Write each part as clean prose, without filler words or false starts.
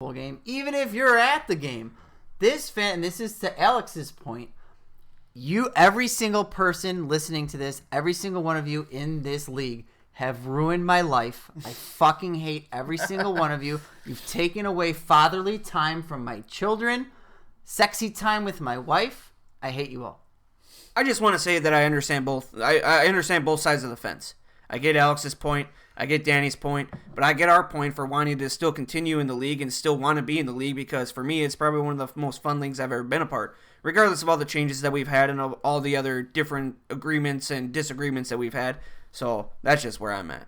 game, even if you're at the game. This is to Alex's point. Every single person listening to this, every single one of you in this league have ruined my life. I fucking hate every single one of you. You've taken away fatherly time from my children, sexy time with my wife. I hate you all. I just want to say that I understand both. I understand both sides of the fence. I get Alex's point. I get Danny's point, but I get our point for wanting to still continue in the league and still want to be in the league because for me, it's probably one of the most fun leagues I've ever been a part, regardless of all the changes that we've had and all the other different agreements and disagreements that we've had. So that's just where I'm at.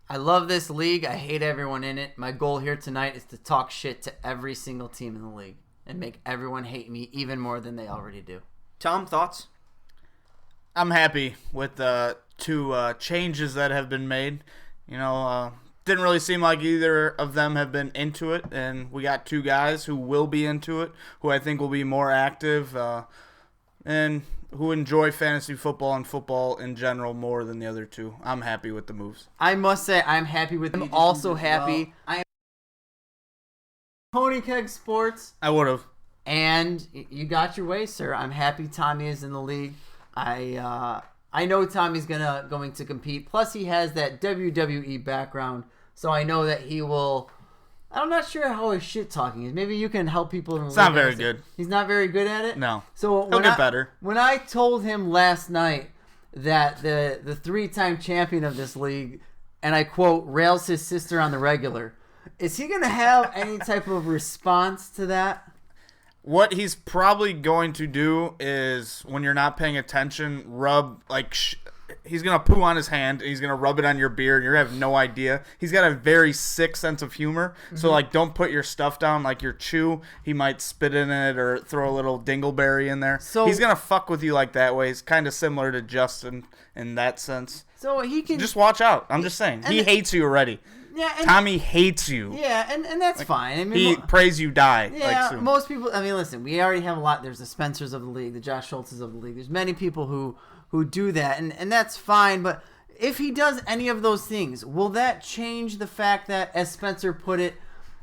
I love this league. I hate everyone in it. My goal here tonight is to talk shit to every single team in the league and make everyone hate me even more than they already do. Tom, thoughts? I'm happy with the two changes that have been made. Didn't really seem like either of them have been into it, and we got two guys who will be into it, who I think will be more active, and who enjoy fantasy football and football in general more than the other two. I'm happy with the moves. I must say, I'm happy with them. I'm also happy. I am Pony Keg Sports. I would have. And you got your way, sir. I'm happy Tommy is in the league. I know Tommy's going to compete. Plus, he has that WWE background, so I know that he will. I'm not sure how his shit talking is. Maybe you can help people. It's not very good. He's not very good at it. No. So he'll get better. When I told him last night that the 3-time champion of this league, and I quote, rails his sister on the regular, is he going to have any type of response to that? What he's probably going to do is, when you're not paying attention, he's going to poo on his hand, and he's going to rub it on your beard, and you're going to have no idea. He's got a very sick sense of humor, so, don't put your stuff down, like your chew. He might spit in it or throw a little dingleberry in there. So he's going to fuck with you like that way. He's kind of similar to Justin in that sense. So he can... Just watch out. I'm just saying. He hates you already. Yeah, Tommy hates you. Yeah, and that's fine. I mean, he prays you die. Yeah, soon. Most people. I mean, listen, we already have a lot. There's the Spencers of the league, the Josh Schultzes of the league. There's many people who do that, and that's fine. But if he does any of those things, will that change the fact that, as Spencer put it,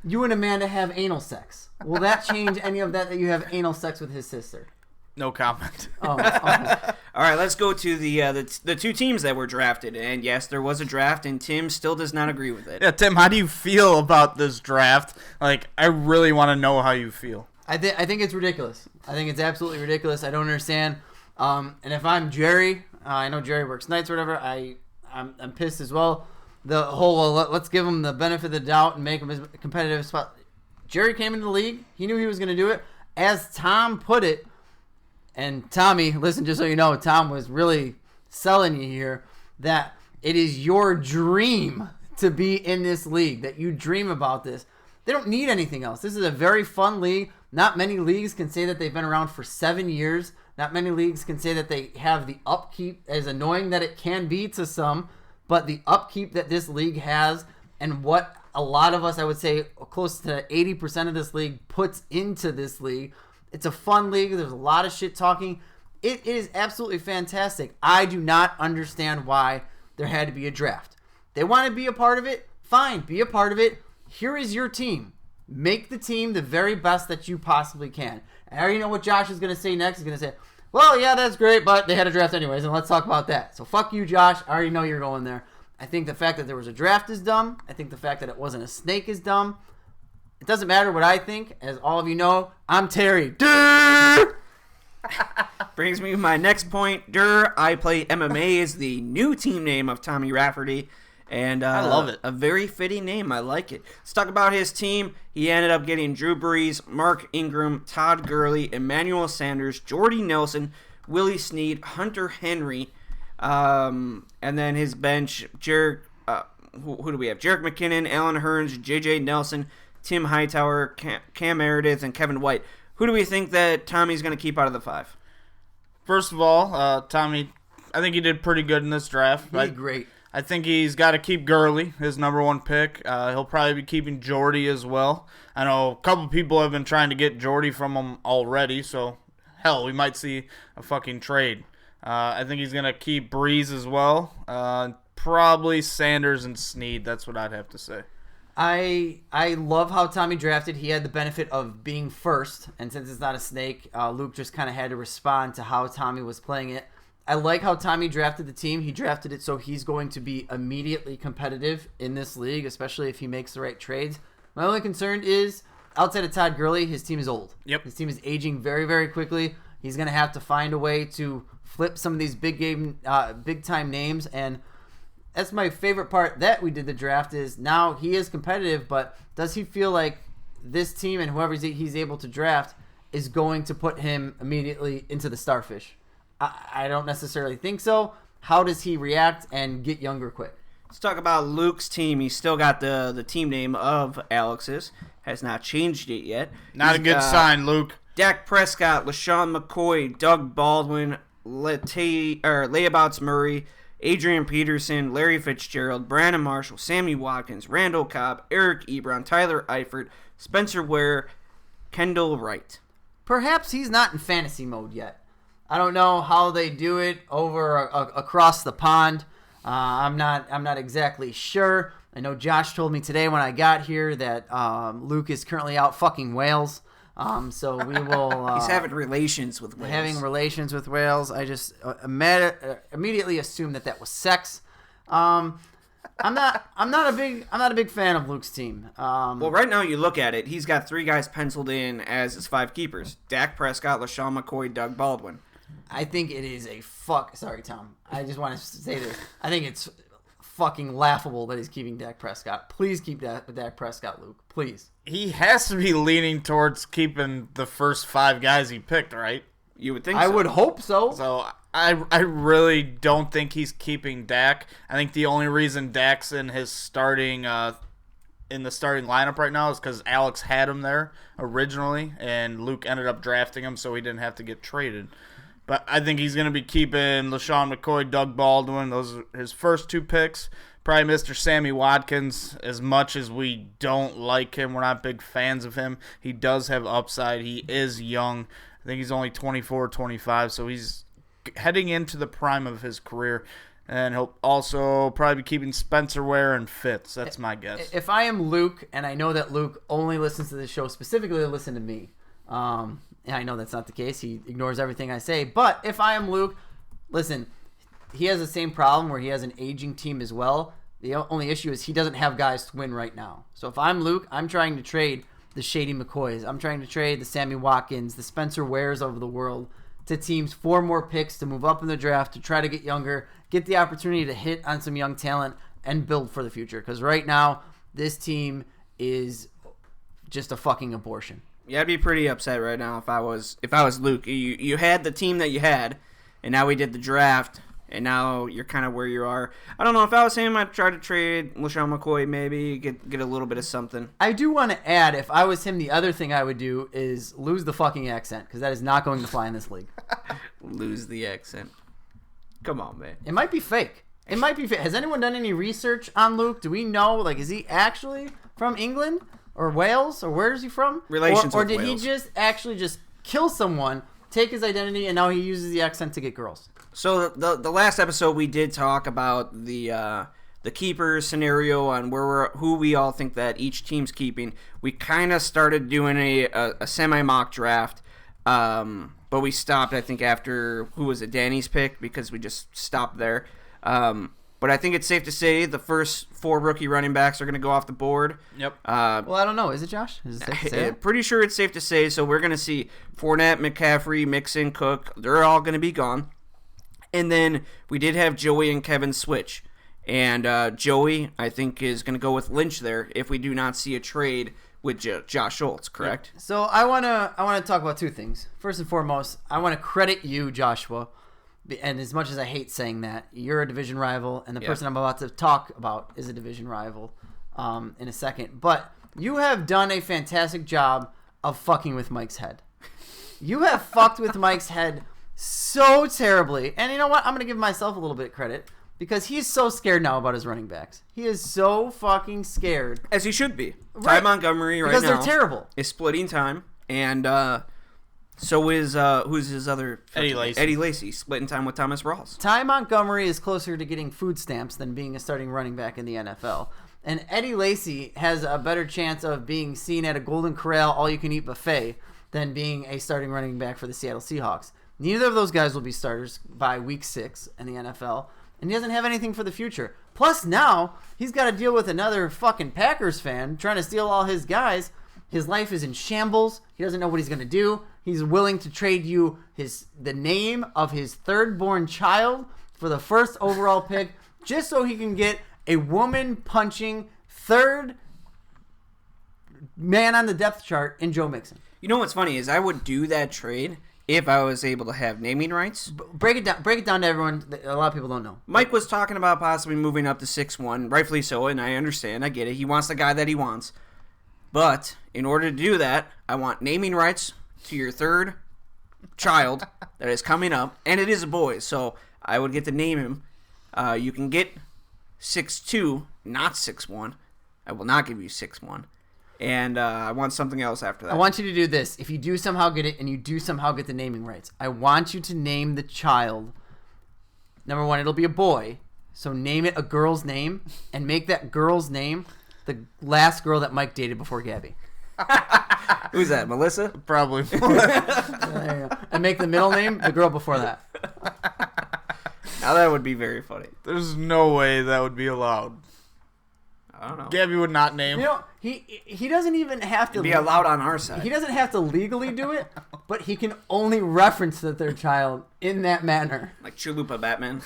you and Amanda have anal sex? Will that change any of that you have anal sex with his sister? No comment. Oh, okay. All right, let's go to the two teams that were drafted. And yes, there was a draft, and Tim still does not agree with it. Yeah, Tim, how do you feel about this draft? I really want to know how you feel. I think it's ridiculous. I think it's absolutely ridiculous. I don't understand. And if I'm Jerry, I know Jerry works nights or whatever. I'm pissed as well. The whole let's give him the benefit of the doubt and make him a competitive spot. Jerry came into the league. He knew he was going to do it. As Tom put it. And Tommy, listen, just so you know, Tom was really selling you here that it is your dream to be in this league, that you dream about this. They don't need anything else. This is a very fun league. Not many leagues can say that they've been around for 7 years. Not many leagues can say that they have the upkeep, as annoying that it can be to some, but the upkeep that this league has and what a lot of us, I would say close to 80% of this league puts into this league. It's a fun league. There's a lot of shit talking. It is absolutely fantastic. I do not understand why there had to be a draft. They want to be a part of it? Fine, be a part of it. Here is your team. Make the team the very best that you possibly can. And I already know what Josh is going to say next. He's going to say, well, yeah, that's great, but they had a draft anyways, and let's talk about that. So fuck you, Josh. I already know you're going there. I think the fact that there was a draft is dumb. I think the fact that it wasn't a snake is dumb. It doesn't matter what I think. As all of you know, I'm Terry. Durr! Brings me to my next point. Durr, I Play MMA is the new team name of Tommy Rafferty. And I love it. A very fitting name. I like it. Let's talk about his team. He ended up getting Drew Brees, Mark Ingram, Todd Gurley, Emmanuel Sanders, Jordy Nelson, Willie Snead, Hunter Henry. And then his bench, who do we have? Jerick McKinnon, Alan Hearns, J.J. Nelson, Tim Hightower, Cam Meredith, and Kevin White. Who do we think that Tommy's going to keep out of the 5? First of all, Tommy, I think he did pretty good in this draft. He did great. I think he's got to keep Gurley, his number 1 pick. He'll probably be keeping Jordy as well. I know a couple people have been trying to get Jordy from him already, so hell, we might see a fucking trade. I think he's going to keep Breeze as well. Probably Sanders and Snead. That's what I'd have to say. I love how Tommy drafted. He had the benefit of being first, and since it's not a snake, Luke just kind of had to respond to how Tommy was playing it. I like how Tommy drafted the team. He drafted it so he's going to be immediately competitive in this league, especially if he makes the right trades. My only concern is, outside of Todd Gurley, his team is old. Yep. His team is aging very, very quickly. He's going to have to find a way to flip some of these big-time names, and that's my favorite part that we did the draft is now he is competitive, but does he feel like this team and whoever he's able to draft is going to put him immediately into the starfish? I don't necessarily think so. How does he react and get younger quick? Let's talk about Luke's team. He's still got the team name of Alex's. Has not changed it yet. Not a good sign, Luke. Dak Prescott, LaShawn McCoy, Doug Baldwin, Layabouts Murray, Adrian Peterson, Larry Fitzgerald, Brandon Marshall, Sammy Watkins, Randall Cobb, Eric Ebron, Tyler Eifert, Spencer Ware, Kendall Wright. Perhaps he's not in fantasy mode yet. I don't know how they do it over across the pond. I'm not exactly sure. I know Josh told me today when I got here that Luke is currently out fucking whales. So we will. He's having relations with whales. Having relations with whales. I just immediately assumed that was sex. I'm not a big fan of Luke's team. Well, right now you look at it, he's got 3 guys penciled in as his 5 keepers: Dak Prescott, LaShawn McCoy, Doug Baldwin. I think it is a fuck. Sorry, Tom. I just want to say this. I think it's fucking laughable that he's keeping Dak Prescott. Please keep Dak Prescott, Luke. Please. He has to be leaning towards keeping the first 5 guys he picked, right? You would think so. I would hope so. So I really don't think he's keeping Dak. I think the only reason Dak's in his starting in the starting lineup right now is because Alex had him there originally, and Luke ended up drafting him so he didn't have to get traded. But I think he's going to be keeping LaShawn McCoy, Doug Baldwin. Those are his first 2 picks. Probably Mr. Sammy Watkins. As much as we don't like him, we're not big fans of him. He does have upside. He is young. I think he's only 24, 25, so he's heading into the prime of his career. And he'll also probably be keeping Spencer Ware and Fitz. That's my guess. If I am Luke, and I know that Luke only listens to this show specifically to listen to me, and I know that's not the case. He ignores everything I say. But if I am Luke, listen, he has the same problem where he has an aging team as well. The only issue is he doesn't have guys to win right now. So if I'm Luke, I'm trying to trade the Shady McCoys. I'm trying to trade the Sammy Watkins, the Spencer Wares of the world to teams 4 more picks to move up in the draft, to try to get younger, get the opportunity to hit on some young talent, and build for the future. Because right now, this team is just a fucking abortion. Yeah, I'd be pretty upset right now if I was Luke. You had the team that you had, and now we did the draft, and now you're kind of where you are. I don't know, if I was him, I'd try to trade LaShawn McCoy, maybe get a little bit of something. I do want to add, if I was him, the other thing I would do is lose the fucking accent, because that is not going to fly in this league. Lose the accent. Come on, man. It might be fake. It might be fake. Has anyone done any research on Luke? Do we know, like, is he actually from England? Or Wales? Or where is he from? Relations or with did Wales. he just actually just kill someone, take his identity, and now he uses the accent to get girls? So the last episode we did talk about the keeper scenario on who we all think that each team's keeping. We kind of started doing a semi mock draft, but we stopped I think after Danny's pick, because we just stopped there. But I think it's safe to say the first 4 rookie running backs are going to go off the board. Yep. Well, I don't know. Is it, Josh? Is it safe to say it? Pretty sure it's safe to say. So we're going to see Fournette, McCaffrey, Mixon, Cook. They're all going to be gone. And then we did have Joey and Kevin switch. And Joey, I think, is going to go with Lynch there if we do not see a trade with Josh Schultz, correct? Yep. So I wanna talk about 2 things. First and foremost, I want to credit you, Joshua. And as much as I hate saying that, you're a division rival, and the person I'm about to talk about is a division rival in a second. But you have done a fantastic job of fucking with Mike's head. You have fucked with Mike's head so terribly. And you know what? I'm going to give myself a little bit of credit, because he's so scared now about his running backs. He is so fucking scared. As he should be. Right. Ty Montgomery right because now they're terrible. is splitting time, and so is who's his other Eddie Lacy. Eddie Lacy splitting time with Thomas Rawls. Ty Montgomery is closer to getting food stamps than being a starting running back in the NFL. And Eddie Lacy has a better chance of being seen at a Golden Corral all-you-can-eat buffet than being a starting running back for the Seattle Seahawks. Neither of those guys will be starters by week 6 in the NFL, and he doesn't have anything for the future. Plus, now he's got to deal with another fucking Packers fan trying to steal all his guys. His life is in shambles. He doesn't know what he's going to do. He's willing to trade you the name of his third-born child for the first overall pick just so he can get a woman-punching third man on the depth chart in Joe Mixon. You know what's funny is I would do that trade if I was able to have naming rights. Break it down to everyone. A lot of people don't know. Mike was talking about possibly moving up to 6'1", rightfully so, and I understand. I get it. He wants the guy that he wants. But in order to do that, I want naming rights to your third child that is coming up, and it is a boy, so I would get to name him. You can get 6'2", not 6'1". I will not give you 6'1". And I want something else after that. I want you to do this. If you do somehow get it and you do somehow get the naming rights, I want you to name the child. Number 1, it'll be a boy. So name it a girl's name and make that girl's name the last girl that Mike dated before Gabby. Who's that, Melissa? Probably. And make the middle name the girl before that. Now that would be very funny. There's no way that would be allowed. I don't know. Gabby would not name. You know, he doesn't even have to It'd be allowed on our side. He doesn't have to legally do it, but he can only reference that their child in that manner. Like Chalupa Batman.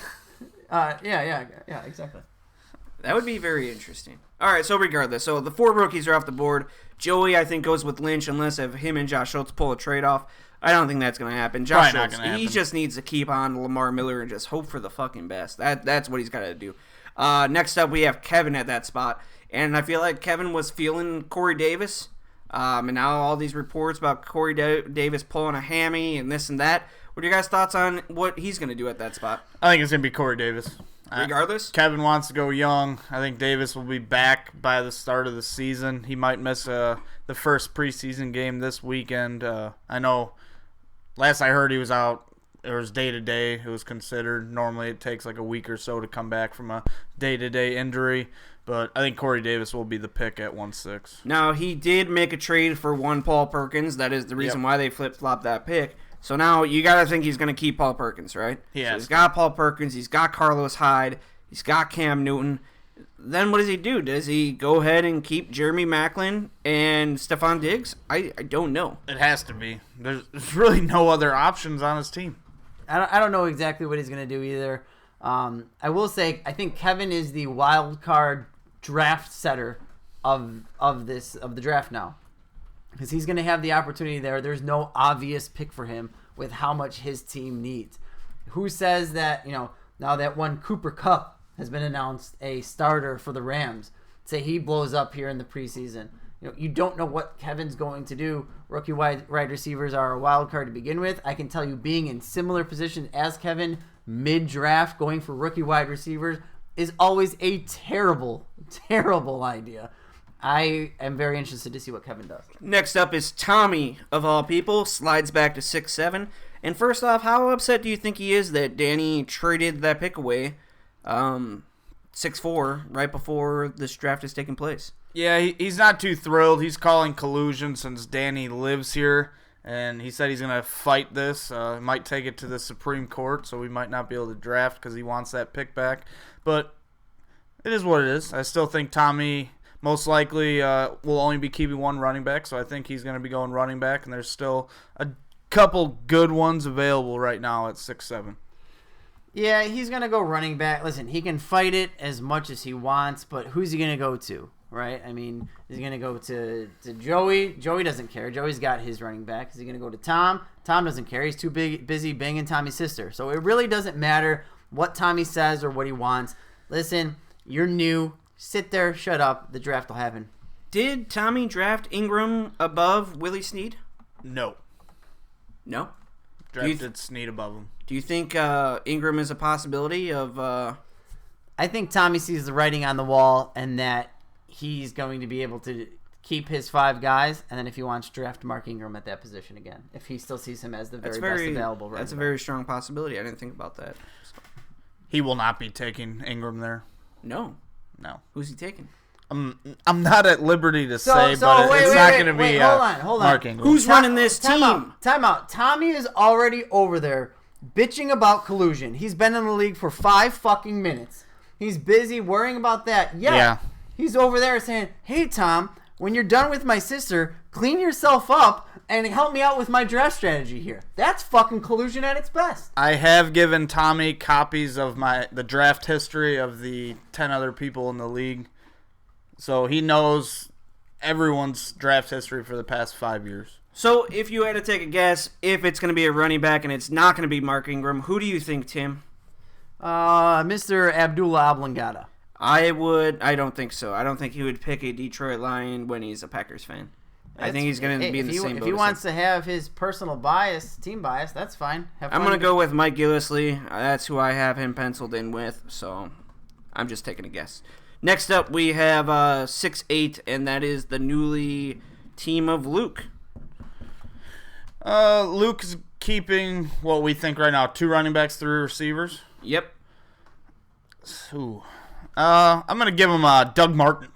Yeah, exactly. That would be very interesting. All right, so regardless, so the 4 rookies are off the board. Joey, I think, goes with Lynch unless if him and Josh Schultz pull a trade off. I don't think that's going to happen. Josh Probably not Schultz, gonna happen. he just needs to keep on Lamar Miller and just hope for the fucking best. That's what he's got to do. Next up, we have Kevin at that spot. And I feel like Kevin was feeling Corey Davis. And now all these reports about Corey Davis pulling a hammy and this and that. What are your guys' thoughts on what he's going to do at that spot? I think it's going to be Corey Davis. Regardless? Kevin wants to go young. I think Davis will be back by the start of the season. He might miss the first preseason game this weekend. I know last I heard he was out. It was day-to-day. It was considered. Normally it takes like a week or so to come back from a day-to-day injury. But I think Corey Davis will be the pick at 1-6. Now, he did make a trade for one Paul Perkins. That is the reason why they flip-flopped that pick. So now you got to think he's going to keep Paul Perkins, right? Yes. So he's got Paul Perkins. He's got Carlos Hyde. He's got Cam Newton. Then what does he do? Does he go ahead and keep Jeremy Maclin and Stephon Diggs? I don't know. It has to be. There's really no other options on his team. I don't know exactly what he's going to do either. I will say I think Kevin is the wild card draft setter of the draft now, because he's going to have the opportunity there. There's no obvious pick for him with how much his team needs. Who says that, now that one Cooper Kupp has been announced a starter for the Rams, say he blows up here in the preseason. You don't know what Kevin's going to do. Rookie wide receivers are a wild card to begin with. I can tell you, being in similar position as Kevin mid-draft, going for rookie wide receivers is always a terrible, terrible idea. I am very interested to see what Kevin does. Next up is Tommy, of all people, slides back to 6'7". And first off, how upset do you think he is that Danny traded that pick away 6'4", right before this draft is taking place? Yeah, he's not too thrilled. He's calling collusion since Danny lives here, and he said he's going to fight this. He might take it to the Supreme Court, so we might not be able to draft because he wants that pick back. But it is what it is. I still think Tommy most likely will only be keeping one running back, so I think he's going to be going running back, and there's still a couple good ones available right now at 6'7". Yeah, he's going to go running back. Listen, he can fight it as much as he wants, but who's he going to go to? Right? I mean, is he going to go to Joey? Joey doesn't care. Joey's got his running back. Is he going to go to Tom? Tom doesn't care. He's too busy banging Tommy's sister. So it really doesn't matter what Tommy says or what he wants. Listen, you're new. Sit there, shut up. The draft will happen. Did Tommy draft Ingram above Willie Snead? No. No? Drafted Snead above him. Do you think Ingram is a possibility of... I think Tommy sees the writing on the wall and that he's going to be able to keep his 5 guys, and then if he wants, draft Mark Ingram at that position again, if he still sees him as the best available running That's a back. very strong possibility. I didn't think about that. So. He will not be taking Ingram there. No. No. Who's he taking? I'm not at liberty to say, So but wait, it's wait, not wait, going to be wait, hold on. Mark Ingram. Who's running this team? Time out. Tommy is already over there bitching about collusion. He's been in the league for 5 fucking minutes. He's busy worrying about that. Yeah. He's over there saying, hey, Tom, when you're done with my sister, clean yourself up and help me out with my draft strategy here. That's fucking collusion at its best. I have given Tommy copies of the draft history of the 10 other people in the league. So he knows everyone's draft history for the past 5 years. So if you had to take a guess, if it's going to be a running back and it's not going to be Mark Ingram, who do you think, Tim? Mr. Abdullah Oblongata. I don't think so. I don't think he would pick a Detroit Lion when he's a Packers fan. I think he's going to be in the same boat. If he wants to have his personal bias, team bias, that's fine. I'm going to go with Mike Gillislee. That's who I have him penciled in with, so I'm just taking a guess. Next up, we have 6'8", and that is the newly team of Luke. Luke is keeping what we think right now, 2 running backs, 3 receivers. Yep. Ooh. I'm going to give him Doug Martin.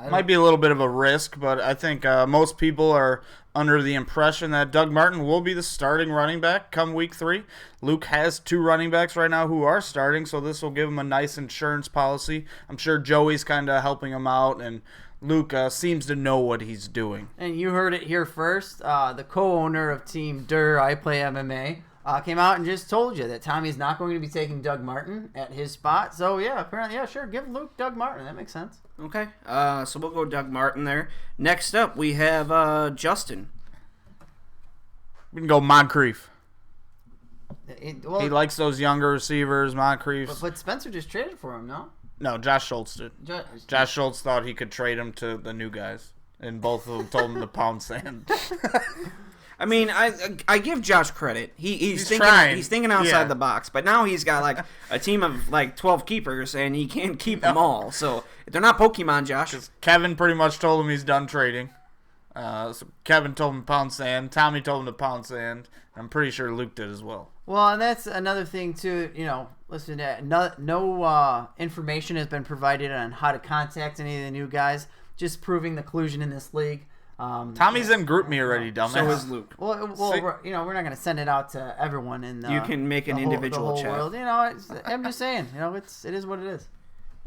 Might be a little bit of a risk, but I think most people are under the impression that Doug Martin will be the starting running back come week 3. Luke has 2 running backs right now who are starting, so this will give him a nice insurance policy. I'm sure Joey's kind of helping him out, and Luke seems to know what he's doing. And you heard it here first. The co-owner of Team Durr, I Play MMA, came out and just told you that Tommy's not going to be taking Doug Martin at his spot. So, yeah, apparently, yeah, sure, give Luke Doug Martin. That makes sense. Okay, so we'll go Doug Martin there. Next up, we have Justin. We can go Moncrief. He Well, likes those younger receivers, Moncrief. but Spencer just traded for him, no? No, Josh Schultz did. Josh Schultz thought he could trade him to the new guys, and both of them told him to pound sand. I mean, I give Josh credit. He's thinking, trying. he's thinking outside the box, but now he's got like a team of like 12 keepers, and he can't keep them all. So they're not Pokemon, Josh. Kevin pretty much told him he's done trading. So Kevin told him to pound sand. Tommy told him to pound sand. I'm pretty sure Luke did as well. Well, and that's another thing, too. You know, listen, no information has been provided on how to contact any of the new guys, just proving the collusion in this league. Tommy's in group me already, dumbass. So is Luke. Well, we're not going to send it out to everyone in the You can make an individual the whole chat. world. You know, I'm just saying. You know, it is what it is.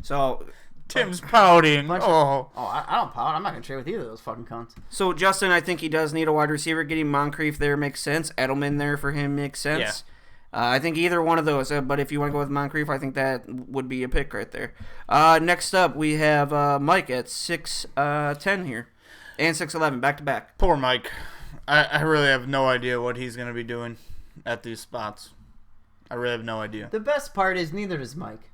So Tim's pouting. I don't pout. I'm not going to trade with either of those fucking cunts. So Justin, I think he does need a wide receiver. Getting Moncrief there makes sense. Edelman there for him makes sense. Yeah. I think either one of those. But if you want to go with Moncrief, I think that would be a pick right there. Next up, we have Mike at 6'10" here. And 6'11", back to back. Poor Mike. I really have no idea what he's going to be doing at these spots. I really have no idea. The best part is neither does Mike.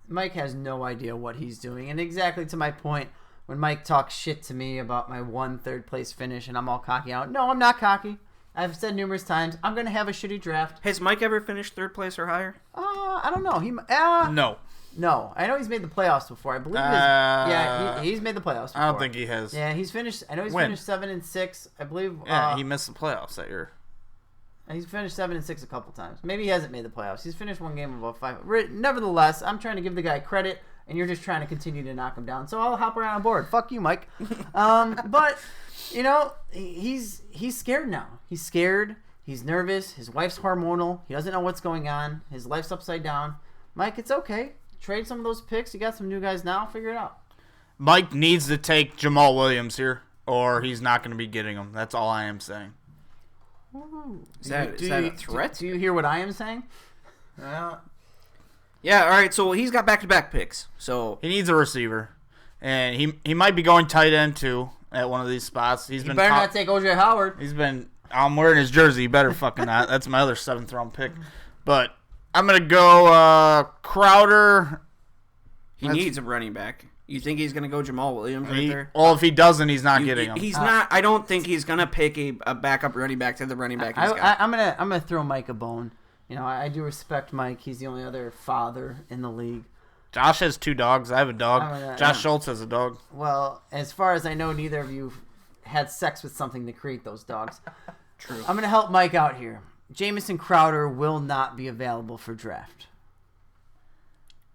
Mike has no idea what he's doing. And exactly to my point, when Mike talks shit to me about my 1 3rd place finish and I'm all cocky out. No, I'm not cocky. I've said numerous times, I'm going to have a shitty draft. Has Mike ever finished 3rd place or higher? I don't know. No, I know he's made the playoffs before. I believe he's made the playoffs before. I don't think he has. Yeah, he's finished. I know he's finished 7-6. I believe. Yeah, he missed the playoffs that year. He's finished 7-6 a couple times. Maybe he hasn't made the playoffs. He's finished one game above 5. Nevertheless, I'm trying to give the guy credit, and you're just trying to continue to knock him down. So I'll hop around on board. Fuck you, Mike. But you know, he's scared now. He's scared. He's nervous. His wife's hormonal. He doesn't know what's going on. His life's upside down. Mike, it's okay. Trade some of those picks. You got some new guys now. Figure it out. Mike needs to take Jamal Williams here, or he's not going to be getting him. That's all I am saying. Is that a threat? Do you hear what I am saying? Yeah, all right, so he's got back-to-back picks. So he needs a receiver, and he might be going tight end, too, at one of these spots. You better not take O.J. Howard. I'm wearing his jersey. You better fucking not. That's my other 7th-round pick. But I'm going to go Crowder. He needs a running back. You think he's going to go Jamal Williams right there? Well, if he doesn't, he's not getting him. He's not. I don't think he's going to pick a backup running back to the running back he's got. I'm gonna throw Mike a bone. You know, I do respect Mike. He's the only other father in the league. Josh has 2 dogs. I have a dog. Josh Schultz has a dog. Well, as far as I know, neither of you had sex with something to create those dogs. True. I'm going to help Mike out here. Jamison Crowder will not be available for draft.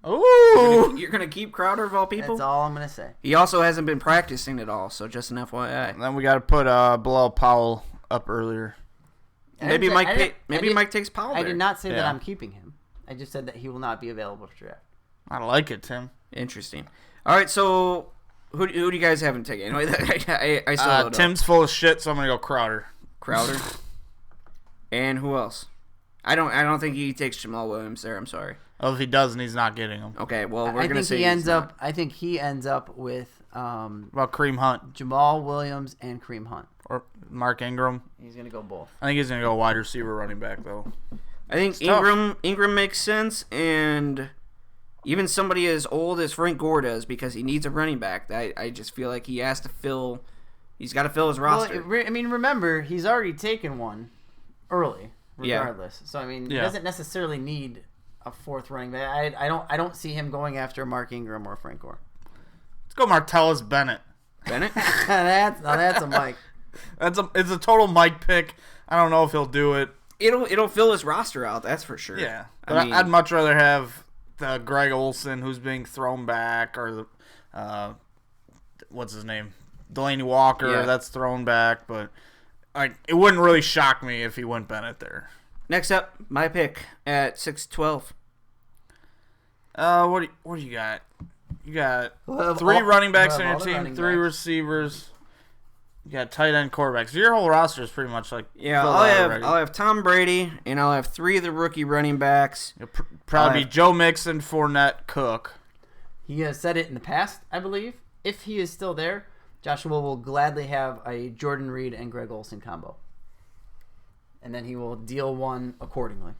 Ooh. You're gonna keep Crowder of all people? That's all I'm gonna say. He also hasn't been practicing at all, so just an FYI. And then we got to put Bilal Powell up earlier. Maybe I didn't- Mike takes Powell I there. did not say that Yeah. I'm keeping him. I just said that he will not be available for draft. I like it, Tim. Interesting. All right, so who do you guys haven't taken? Anyway, I still don't know. Tim's full of shit, so I'm gonna go Crowder. Crowder. And who else? I don't think he takes Jamal Williams there. I'm sorry. Well, if he doesn't, he's not getting him. Okay, well we're I gonna think say he he's ends not. up. I think he ends up with What about Kareem Hunt Jamal Williams and Kareem Hunt. or Mark Ingram? He's gonna go both. I think he's gonna go wide receiver, running back though. I think tough. Ingram makes sense, and even somebody as old as Frank Gore does, because he needs a running back. I just feel like he has to fill. He's got to fill his roster. Well, I mean, remember he's already taken one early, Yeah. regardless. So I mean, he Yeah. doesn't necessarily need a fourth running back. I don't see him going after Mark Ingram or Frank Gore. Let's go Martellus Bennett. Bennett. that's a Mike. It's a total Mike pick. I don't know if he'll do it. It'll fill his roster out. That's for sure. Yeah, I but mean, I'd much rather have the Greg Olsen who's being thrown back, or the what's his name, Delaney Walker Yeah. that's thrown back. But like, it wouldn't really shock me if he went Bennett there. next up, my pick at 6'12". What do you got? You got We'll have 3 all- running backs we'll on have your all the team, running 3 backs. receivers. You got tight end, quarterbacks. So your whole roster is pretty much like Yeah, filled out already. I'll have Tom Brady, and I'll have 3 of the rookie running backs. It'll probably I'll be Joe Mixon, Fournette, Cook. He has said it in the past, I believe. If he is still there, Joshua will gladly have a Jordan Reed and Greg Olsen combo, and then he will deal one accordingly.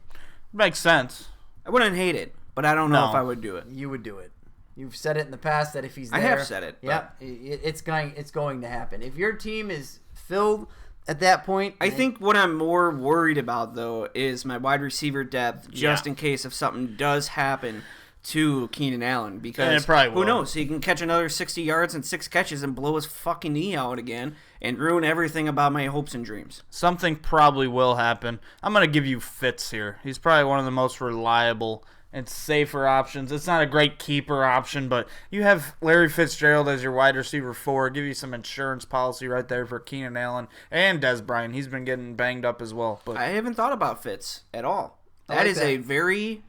Makes sense. I wouldn't hate it, but I don't know No. if I would do it. You would do it. You've said it in the past that if he's there, I have said it, but- Yeah, it's going to happen. If your team is filled at that point, I think what I'm more worried about, though, is my wide receiver depth, just Yeah. in case if something does happen to Keenan Allen. Because And it probably who will. knows? He can catch another 60 yards and 6 catches and blow his fucking knee out again and ruin everything about my hopes and dreams. Something probably will happen. I'm going to give you Fitz here. He's probably one of the most reliable and safer options. It's not a great keeper option, but you have Larry Fitzgerald as your wide receiver 4. Give you some insurance policy right there for Keenan Allen and Des Bryant. He's been getting banged up as well. But I haven't thought about Fitz at all. I That like is that. a very,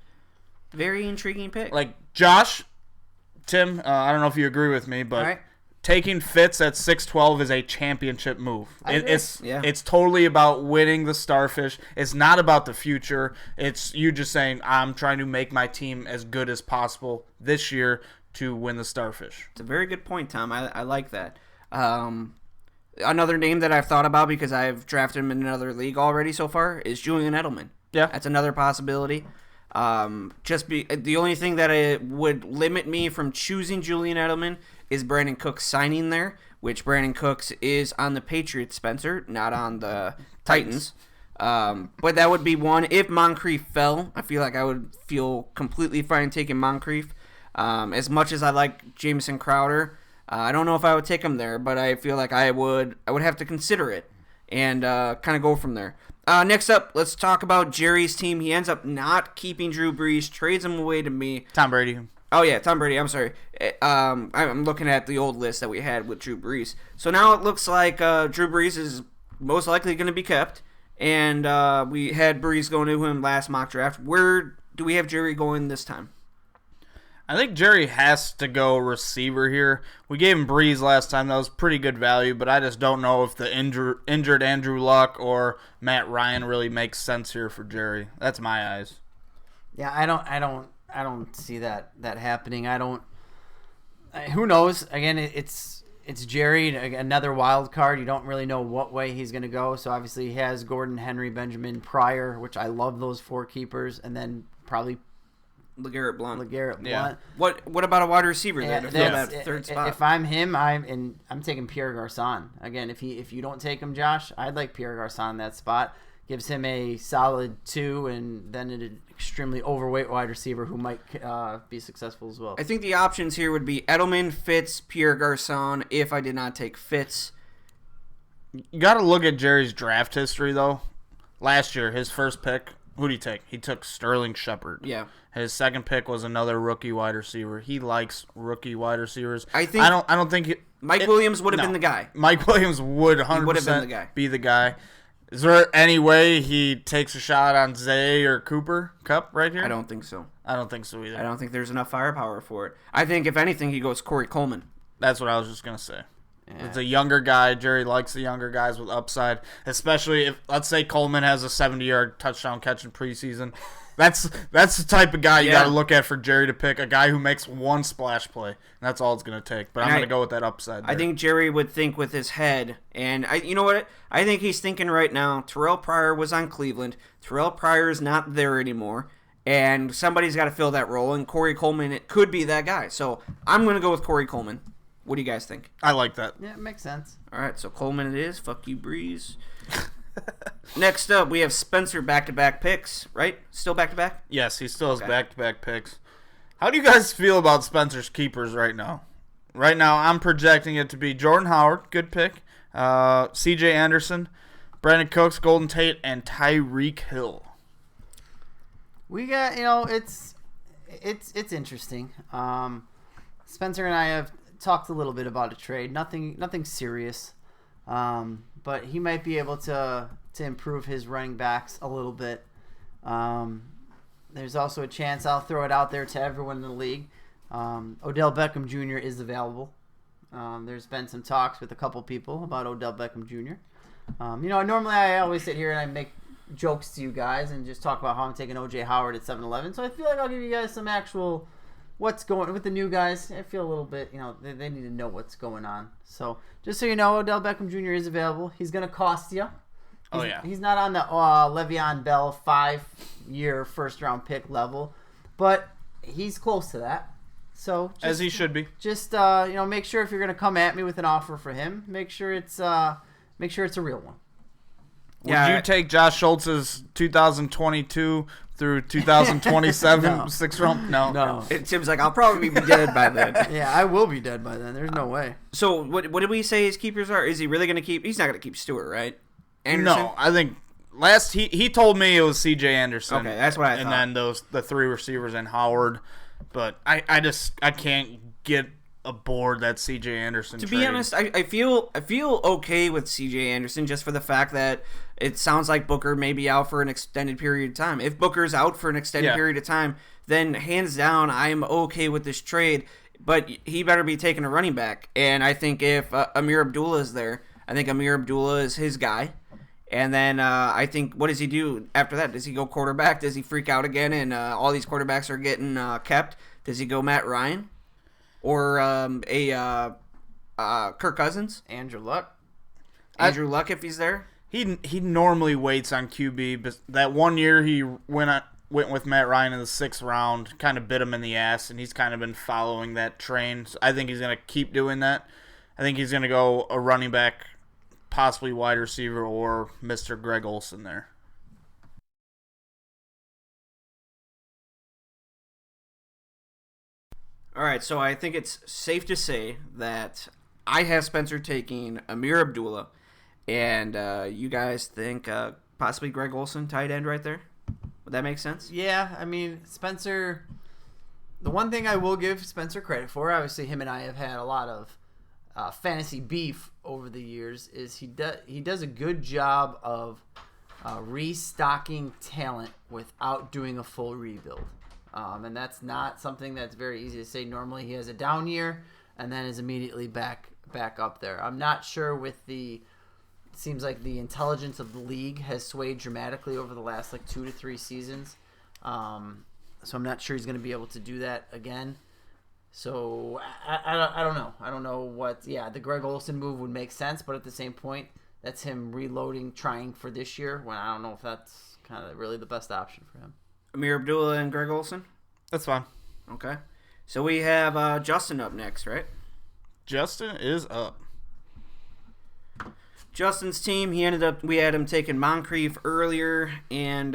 very intriguing pick. like Josh, Tim, I don't know if you agree with me, but All right. taking Fitz at 6'12" is a championship move. I agree. Yeah. It's totally about winning the Starfish. It's not about the future. It's you just saying, I'm trying to make my team as good as possible this year to win the Starfish. It's a very good point, Tom. I like that. Another name that I've thought about because I've drafted him in another league already so far is Julian Edelman. Yeah. That's another possibility. The only thing that it would limit me from choosing Julian Edelman is Brandon Cooks signing there, which Brandon Cooks is on the Patriots, Spencer, not on the Titans. But that would be one. If Moncrief fell, I feel like I would feel completely fine taking Moncrief. As much as I like Jameson Crowder, I don't know if I would take him there, but I feel like I would have to consider it and kind of go from there. Next up, let's talk about Jerry's team. He ends up not keeping Drew Brees, trades him away to me. Tom Brady. Oh, yeah, Tom Brady. I'm sorry. I'm looking at the old list that we had with Drew Brees. So now it looks like Drew Brees is most likely going to be kept. And we had Brees going to him last mock draft. Where do we have Jerry going this time? I think Jerry has to go receiver here. We gave him Breeze last time. That was pretty good value, but I just don't know if the injured Andrew Luck or Matt Ryan really makes sense here for Jerry. That's my eyes. Yeah, I don't see that happening. Who knows? Again, it's Jerry, another wild card. You don't really know what way he's going to go. So obviously he has Gordon, Henry, Benjamin, Pryor, which I love those 4 keepers, and then probably LeGarrette Blount. LeGarrette Yeah. Blount. What about a wide receiver then? Yeah, To fill that's- that third spot. If I'm him, I'm taking Pierre Garçon. Again, if you don't take him, Josh, I'd like Pierre Garçon in that spot. Gives him a solid 2, and then an extremely overweight wide receiver who might be successful as well. I think the options here would be Edelman, Fitz, Pierre Garçon. If I did not take Fitz, You got to look at Jerry's draft history, though. Last year, his first pick Who did he take? He took Sterling Shepard. Yeah. His second pick was another rookie wide receiver. He likes rookie wide receivers. I don't think Mike Williams would have been the guy. Mike Williams would 100% be the guy. Is there any way he takes a shot on Zay or Kupp right here? I don't think so. I don't think so either. I don't think there's enough firepower for it. I think, if anything, he goes Corey Coleman. That's what I was just going to say. Yeah. It's a younger guy. Jerry likes the younger guys with upside, especially if, let's say, Coleman has a 70-yard touchdown catch in preseason. That's the type of guy you got to look at for Jerry to pick, a guy who makes one splash play. And that's all it's going to take. But I'm going to go with that upside there. I think Jerry would think with his head. And you know what? I think he's thinking right now, Terrell Pryor was on Cleveland. Terrell Pryor is not there anymore. And somebody's got to fill that role. And Corey Coleman, it could be that guy. So I'm going to go with Corey Coleman. What do you guys think? I like that. Yeah, it makes sense. All right, so Coleman it is. Fuck you, Breeze. Next up, we have Spencer back-to-back picks, right? Still back-to-back? Yes, he still has back-to-back picks. How do you guys feel about Spencer's keepers right now? Right now, I'm projecting it to be Jordan Howard, good pick, C.J. Anderson, Brandon Cooks, Golden Tate, and Tyreek Hill. We got, it's interesting. Spencer and I have talked a little bit about a trade. Nothing serious. But he might be able to improve his running backs a little bit. There's also a chance, I'll throw it out there to everyone in the league, Odell Beckham Jr. is available. There's been some talks with a couple people about Odell Beckham Jr. Normally I always sit here and I make jokes to you guys and just talk about how I'm taking O.J. Howard at 7-11. So I feel like I'll give you guys some actual what's going with the new guys. I feel a little bit, they need to know what's going on. So just so you know, Odell Beckham Jr. is available. He's going to cost you. He's not on the Le'Veon Bell 5-year first-round pick level, but he's close to that. So as he should be. Just make sure if you're going to come at me with an offer for him, make sure it's a real one. Would you take Josh Schultz's 2022 through 2027 No. 6th round? No. It seems like I'll probably be dead by then. Yeah, I will be dead by then. There's no way. So what did we say his keepers are? Is he really going to keep? He's not going to keep Stewart, right? Anderson? No, I think he told me it was C.J. Anderson. Okay, that's what I thought. And then the three receivers and Howard. But I can't get aboard that C.J. Anderson To trade. be honest, I feel okay with C.J. Anderson just for the fact that it sounds like Booker may be out for an extended period of time. If Booker's out for an extended period of time, then hands down, I'm okay with this trade. But he better be taking a running back. And I think if Amir Abdullah is there, I think Amir Abdullah is his guy. And then I think, what does he do after that? Does he go quarterback? Does he freak out again and all these quarterbacks are getting kept? Does he go Matt Ryan? Or Kirk Cousins? Andrew Luck. Andrew Luck if he's there? He normally waits on QB, but that one year he went with Matt Ryan in the 6th round, kind of bit him in the ass, and he's kind of been following that train. So I think he's going to keep doing that. I think he's going to go a running back, possibly wide receiver, or Mr. Greg Olsen there. All right, so I think it's safe to say that I have Spencer taking Amir Abdullah, and you guys think possibly Greg Olsen, tight end right there? Would that make sense? Yeah, I mean, Spencer, the one thing I will give Spencer credit for, obviously him and I have had a lot of fantasy beef over the years, is he does a good job of restocking talent without doing a full rebuild. And that's not something that's very easy to say. Normally he has a down year and then is immediately back up there. I'm not sure it seems like the intelligence of the league has swayed dramatically over the last 2 to 3 seasons. So I'm not sure he's going to be able to do that again. So I don't know. I don't know what. Yeah, the Greg Olsen move would make sense, but at the same point, that's him reloading, trying for this year. When I don't know if that's kind of really the best option for him. Amir Abdullah and Greg Olsen? That's fine. Okay. So we have Justin up next, right? Justin is up. Justin's team, we had him taking Moncrief earlier, and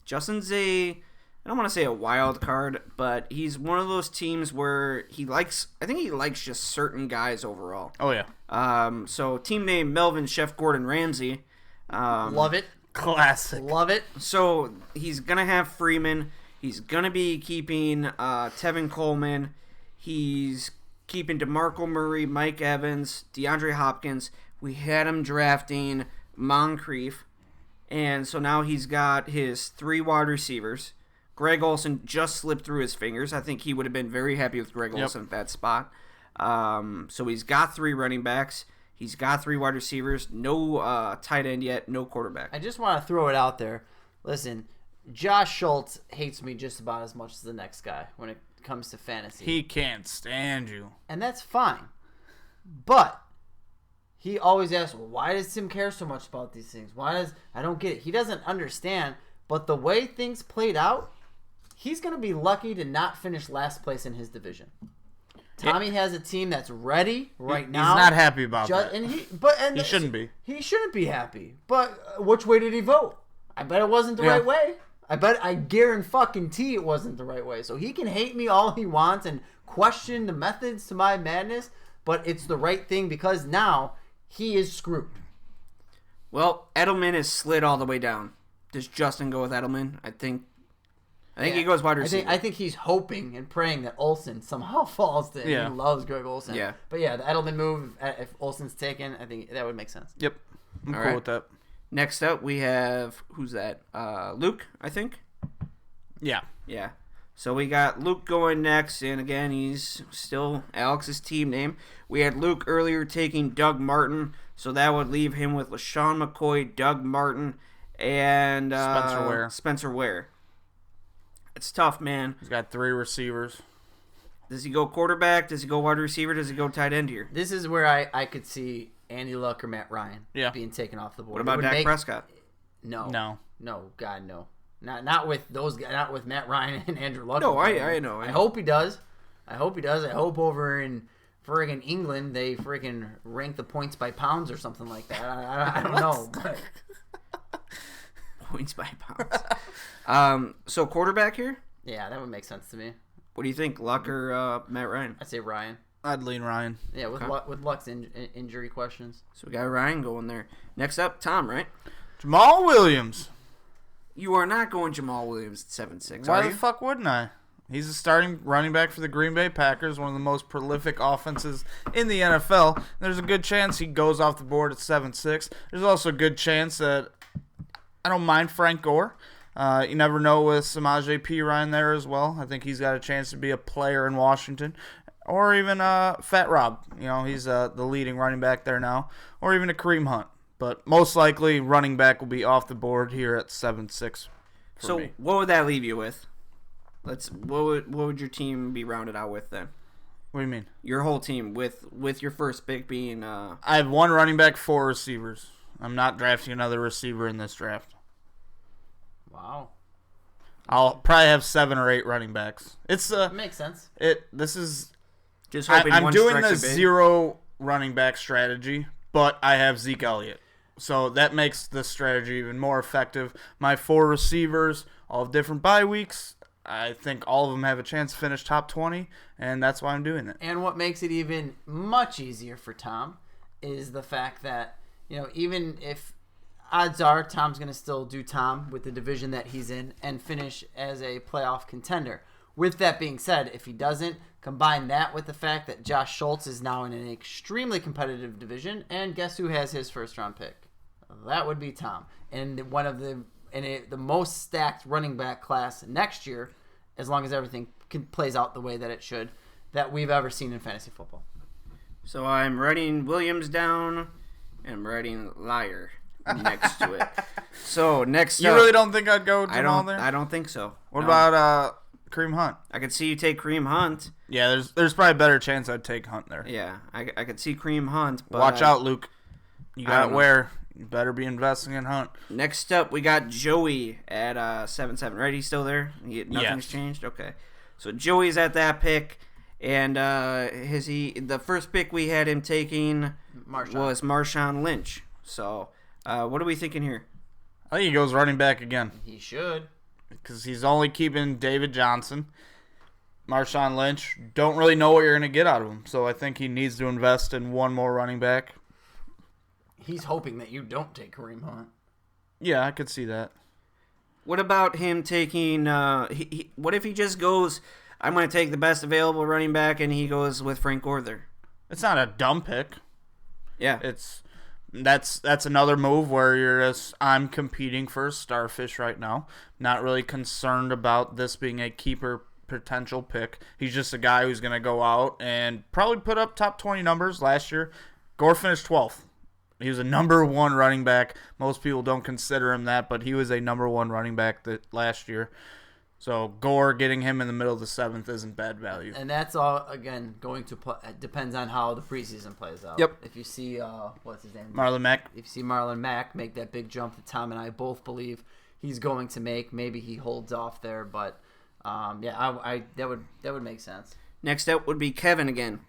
Justin's I don't want to say a wild card, but he's one of those teams where I think he likes just certain guys overall. Oh, yeah. So team name Melvin Chef Gordon Ramsay. Love it. Classic. Love it. So he's gonna have Freeman. He's gonna be keeping Tevin Coleman. He's keeping DeMarco Murray, Mike Evans, DeAndre Hopkins. We had him drafting Moncrief, and so now he's got his 3 wide receivers. Greg Olsen just slipped through his fingers. I think he would have been very happy with Greg Olsen at that spot. So he's got 3 running backs. He's got 3 wide receivers. No tight end yet. No quarterback. I just want to throw it out there. Listen, Josh Schultz hates me just about as much as the next guy when it comes to fantasy. He can't stand you. And that's fine. But he always asks, well, why does Tim care so much about these things? I don't get it. He doesn't understand. But the way things played out, he's going to be lucky to not finish last place in his division. Tommy has a team that's ready right now. He's not happy about that. And he shouldn't be. He shouldn't be happy. But which way did he vote? I bet it wasn't the right way. I guarantee it wasn't the right way. So he can hate me all he wants and question the methods to my madness, but it's the right thing because now he is screwed. Well, Edelman is slid all the way down. Does Justin go with Edelman? I think he goes wide receiver. I think he's hoping and praying that Olsen somehow falls to him. Yeah. He loves Greg Olsen. Yeah. But yeah, the Edelman move, if Olsen's taken, I think that would make sense. Yep. I'm All cool right. with that. Next up, we have, who's that? Luke, I think? Yeah. Yeah. So we got Luke going next, and again, he's still Alex's team name. We had Luke earlier taking Doug Martin, so that would leave him with LaShawn McCoy, Doug Martin, and Spencer Ware. It's tough, man. He's got 3 receivers. Does he go quarterback? Does he go wide receiver? Does he go tight end here? This is where I could see Andy Luck or Matt Ryan being taken off the board. What about Dak Prescott? No, God, no. Not with those guys. Not with Matt Ryan and Andrew Luck. No, I know. I hope he does. I hope over in friggin' England they friggin' rank the points by pounds or something like that. I don't know. But Points by pounds. So quarterback here? yeah, that would make sense to me. What do you think, Luck or Matt Ryan? I'd say Ryan. I'd lean Ryan. Yeah, with Luck's injury questions. So we got Ryan going there. Next up, Tom, right? Jamal Williams. You are not going Jamal Williams at 7'6", Why are the you? fuck wouldn't I? He's a starting running back for the Green Bay Packers, one of the most prolific offenses in the NFL. There's a good chance he goes off the board at 7'6". There's also a good chance that I don't mind Frank Gore. You never know with Samaje Perine there as well. I think he's got a chance to be a player in Washington. Or even Fat Rob. You know, he's the leading running back there now. Or even a Kareem Hunt. But most likely, running back will be off the board here at 7'6". So me. what would that leave you with? What would your team be rounded out with then? What do you mean? Your whole team with your first pick being I have 1 running back, 4 receivers. I'm not drafting another receiver in this draft. Wow. I'll probably have 7 or 8 running backs. It's Makes sense. This is just hoping I'm one doing strikes the a big. 0 running back strategy, but I have Zeke Elliott. So that makes this strategy even more effective. My 4 receivers all have different bye weeks. I think all of them have a chance to finish top 20, and that's why I'm doing it. And what makes it even much easier for Tom is the fact that, even if odds are Tom's going to still do Tom with the division that he's in and finish as a playoff contender. With that being said, if he doesn't, combine that with the fact that Josh Schultz is now in an extremely competitive division, and guess who has his first-round pick? That would be Tom. And the most stacked running back class next year, as long as everything plays out the way that it should, that we've ever seen in fantasy football. So I'm writing Williams down and I'm writing Liar next to it. So next You up, really don't think I'd go Jamal there? I don't think so. What No. about Kareem Hunt? I could see you take Kareem Hunt. Yeah, there's probably a better chance I'd take Hunt there. Yeah, I could see Kareem Hunt. But Watch out, Luke. You I got don't it know. where. You better be investing in Hunt. Next up, we got Joey at 7'7". Right, he's still there. Nothing's Yes. changed. Okay, so Joey's at that pick, and the first pick we had him taking was Marshawn Lynch. So, what are we thinking here? I think he goes running back again He should. because he's only keeping David Johnson. Marshawn Lynch, don't really know what you're going to get out of him. So I think he needs to invest in one more running back. He's hoping that you don't take Kareem Hunt. Yeah, I could see that. What about him taking? What if he just goes? I'm going to take the best available running back, and he goes with Frank Gore there. It's not a dumb pick. Yeah, That's another move where I'm competing for a starfish right now. Not really concerned about this being a keeper potential pick. He's just a guy who's going to go out and probably put up top 20 numbers last year. Gore finished 12th. He was a number 1 running back. Most people don't consider him that, but he was a number 1 running back last year. So Gore, getting him in the middle of the 7th isn't bad value. And that's all, again, going to depends on how the preseason plays out. Yep. If you see, what's his name? Marlon Mack. If you see Marlon Mack make that big jump that Tom and I both believe he's going to make, maybe he holds off there. But, that would make sense. Next up would be Kevin again.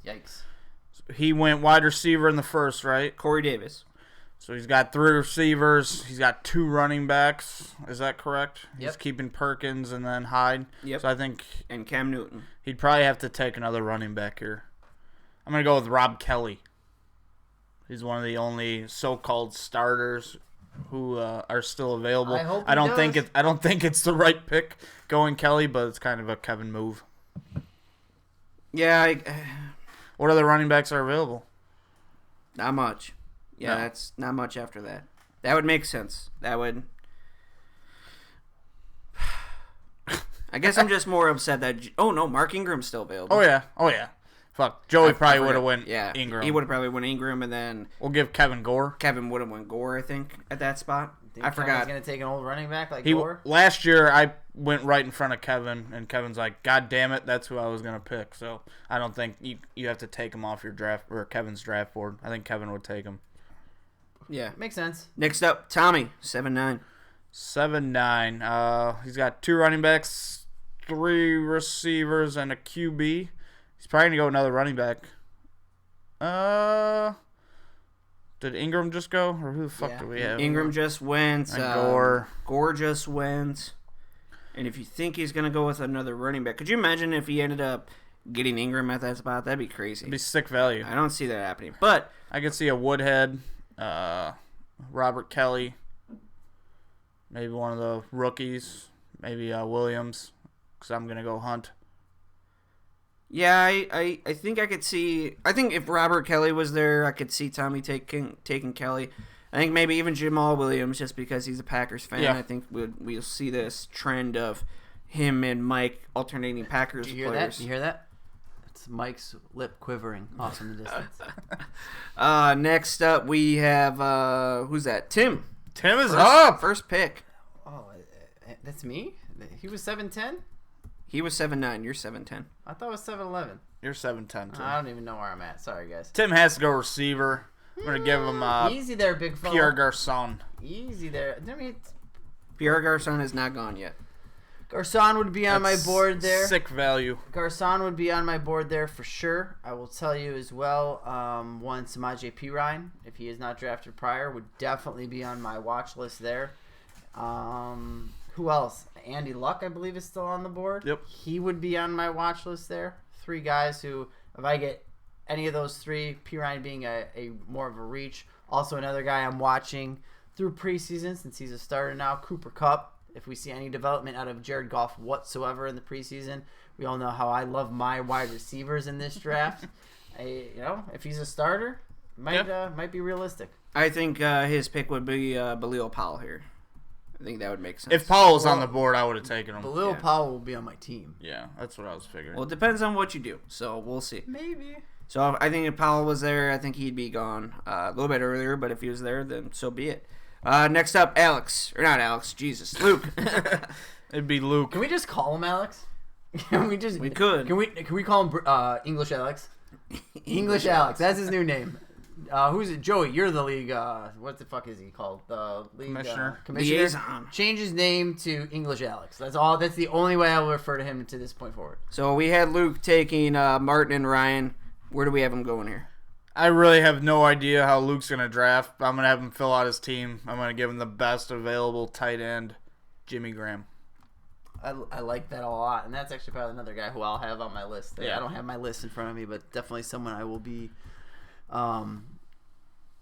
Yikes. He went wide receiver in the first, right? Corey Davis. So he's got 3 receivers. He's got 2 running backs. Is that correct? Yep. He's keeping Perkins and then Hyde. Yep. So I think And Cam Newton. he'd probably have to take another running back here. I'm going to go with Rob Kelly. He's one of the only so-called starters who are still available. I hope he I don't does. think it's the right pick going Kelly, but it's kind of a Kevin move. Yeah, What other running backs are available? not much. Yeah, No. that's not much after that. That would make sense. That would. I guess I'm just more upset that. Oh no, Mark Ingram's still available. Oh yeah. Fuck, Joey I probably would forgot. have went Yeah, Ingram. He would have probably went Ingram, and then We'll give Kevin Gore. Kevin would have went Gore. I think at that spot. Think I Kevin's forgot. going to take an old running back like He Gore? last year I went right in front of Kevin, and Kevin's like, "God damn it, that's who I was gonna pick." So I don't think you have to take him off your draft or Kevin's draft board. I think Kevin would take him. Yeah. Makes sense. Next up, Tommy 7'9". 7'9". He's got 2 running backs, 3 receivers, and a QB. He's probably gonna go another running back. Did Ingram just go, or who the fuck Yeah. do we have? Ingram just went. And Gore. Gore just went. And if you think he's gonna go with another running back, could you imagine if he ended up getting Ingram at that spot? That'd be crazy. It'd be sick value. I don't see that happening. But I could see a Woodhead, Robert Kelly, maybe one of the rookies, maybe Williams, because I'm gonna go Hunt. yeah, I think I could see. I think if Robert Kelly was there, I could see Tommy taking Kelly. I think maybe even Jamal Williams, just because he's a Packers fan. Yeah. I think we'll see this trend of him and Mike alternating Packers Did you hear players. that? You hear that? It's Mike's lip quivering off in the distance. Next up, we have who's that? Tim. Tim is First, up. first pick. Oh, that's me? He was 7'10"? He was 7'9". You're 7'10". I thought it was 7'11". You're 7'10", Tim. I don't even know where I'm at. Sorry, guys. Tim has to go receiver. I'm gonna give him Easy there, big fella. Pierre Garcon. Easy there. I mean, Pierre Garcon is not gone yet. Garcon would be on my That's board there. Sick value. Garcon would be on my board there for sure. I will tell you as well, one Samaje Perine, if he is not drafted prior, would definitely be on my watch list there. Who else? Andy Luck, I believe, is still on the board. Yep. He would be on my watch list there. 3 guys who, if I get any of those 3, Perine being a more of a reach. Also another guy I'm watching through preseason since he's a starter now, Cooper Kupp. If we see any development out of Jared Goff whatsoever in the preseason, we all know how I love my wide receivers in this draft. If he's a starter, might be realistic. I think his pick would be Balil Powell here. I think that would make sense. If Paul was on the board, I would have taken him. But Lil Yeah. Powell will be on my team. Yeah, that's what I was figuring. Well, it depends on what you do, so we'll see. Maybe. So I think if Powell was there, I think he'd be gone a little bit earlier. But if he was there, then so be it. Next up, Alex, or not Alex, Jesus, Luke. It'd be Luke. Can we just call him Alex? Can we just? We could. Can we call him English Alex? English Alex. That's his new name. Who's it? Joey, you're the league. What the fuck is he called? The league Commissioner. commissioner. Liaison. Change his name to English Alex. That's all. That's the only way I will refer to him to this point forward. So we had Luke taking Martin and Ryan. Where do we have him going here? I really have no idea how Luke's going to draft. I'm going to have him fill out his team. I'm going to give him the best available tight end, Jimmy Graham. I like that a lot, and that's actually probably another guy who I'll have on my list. Yeah. I don't have my list in front of me, but definitely someone I will be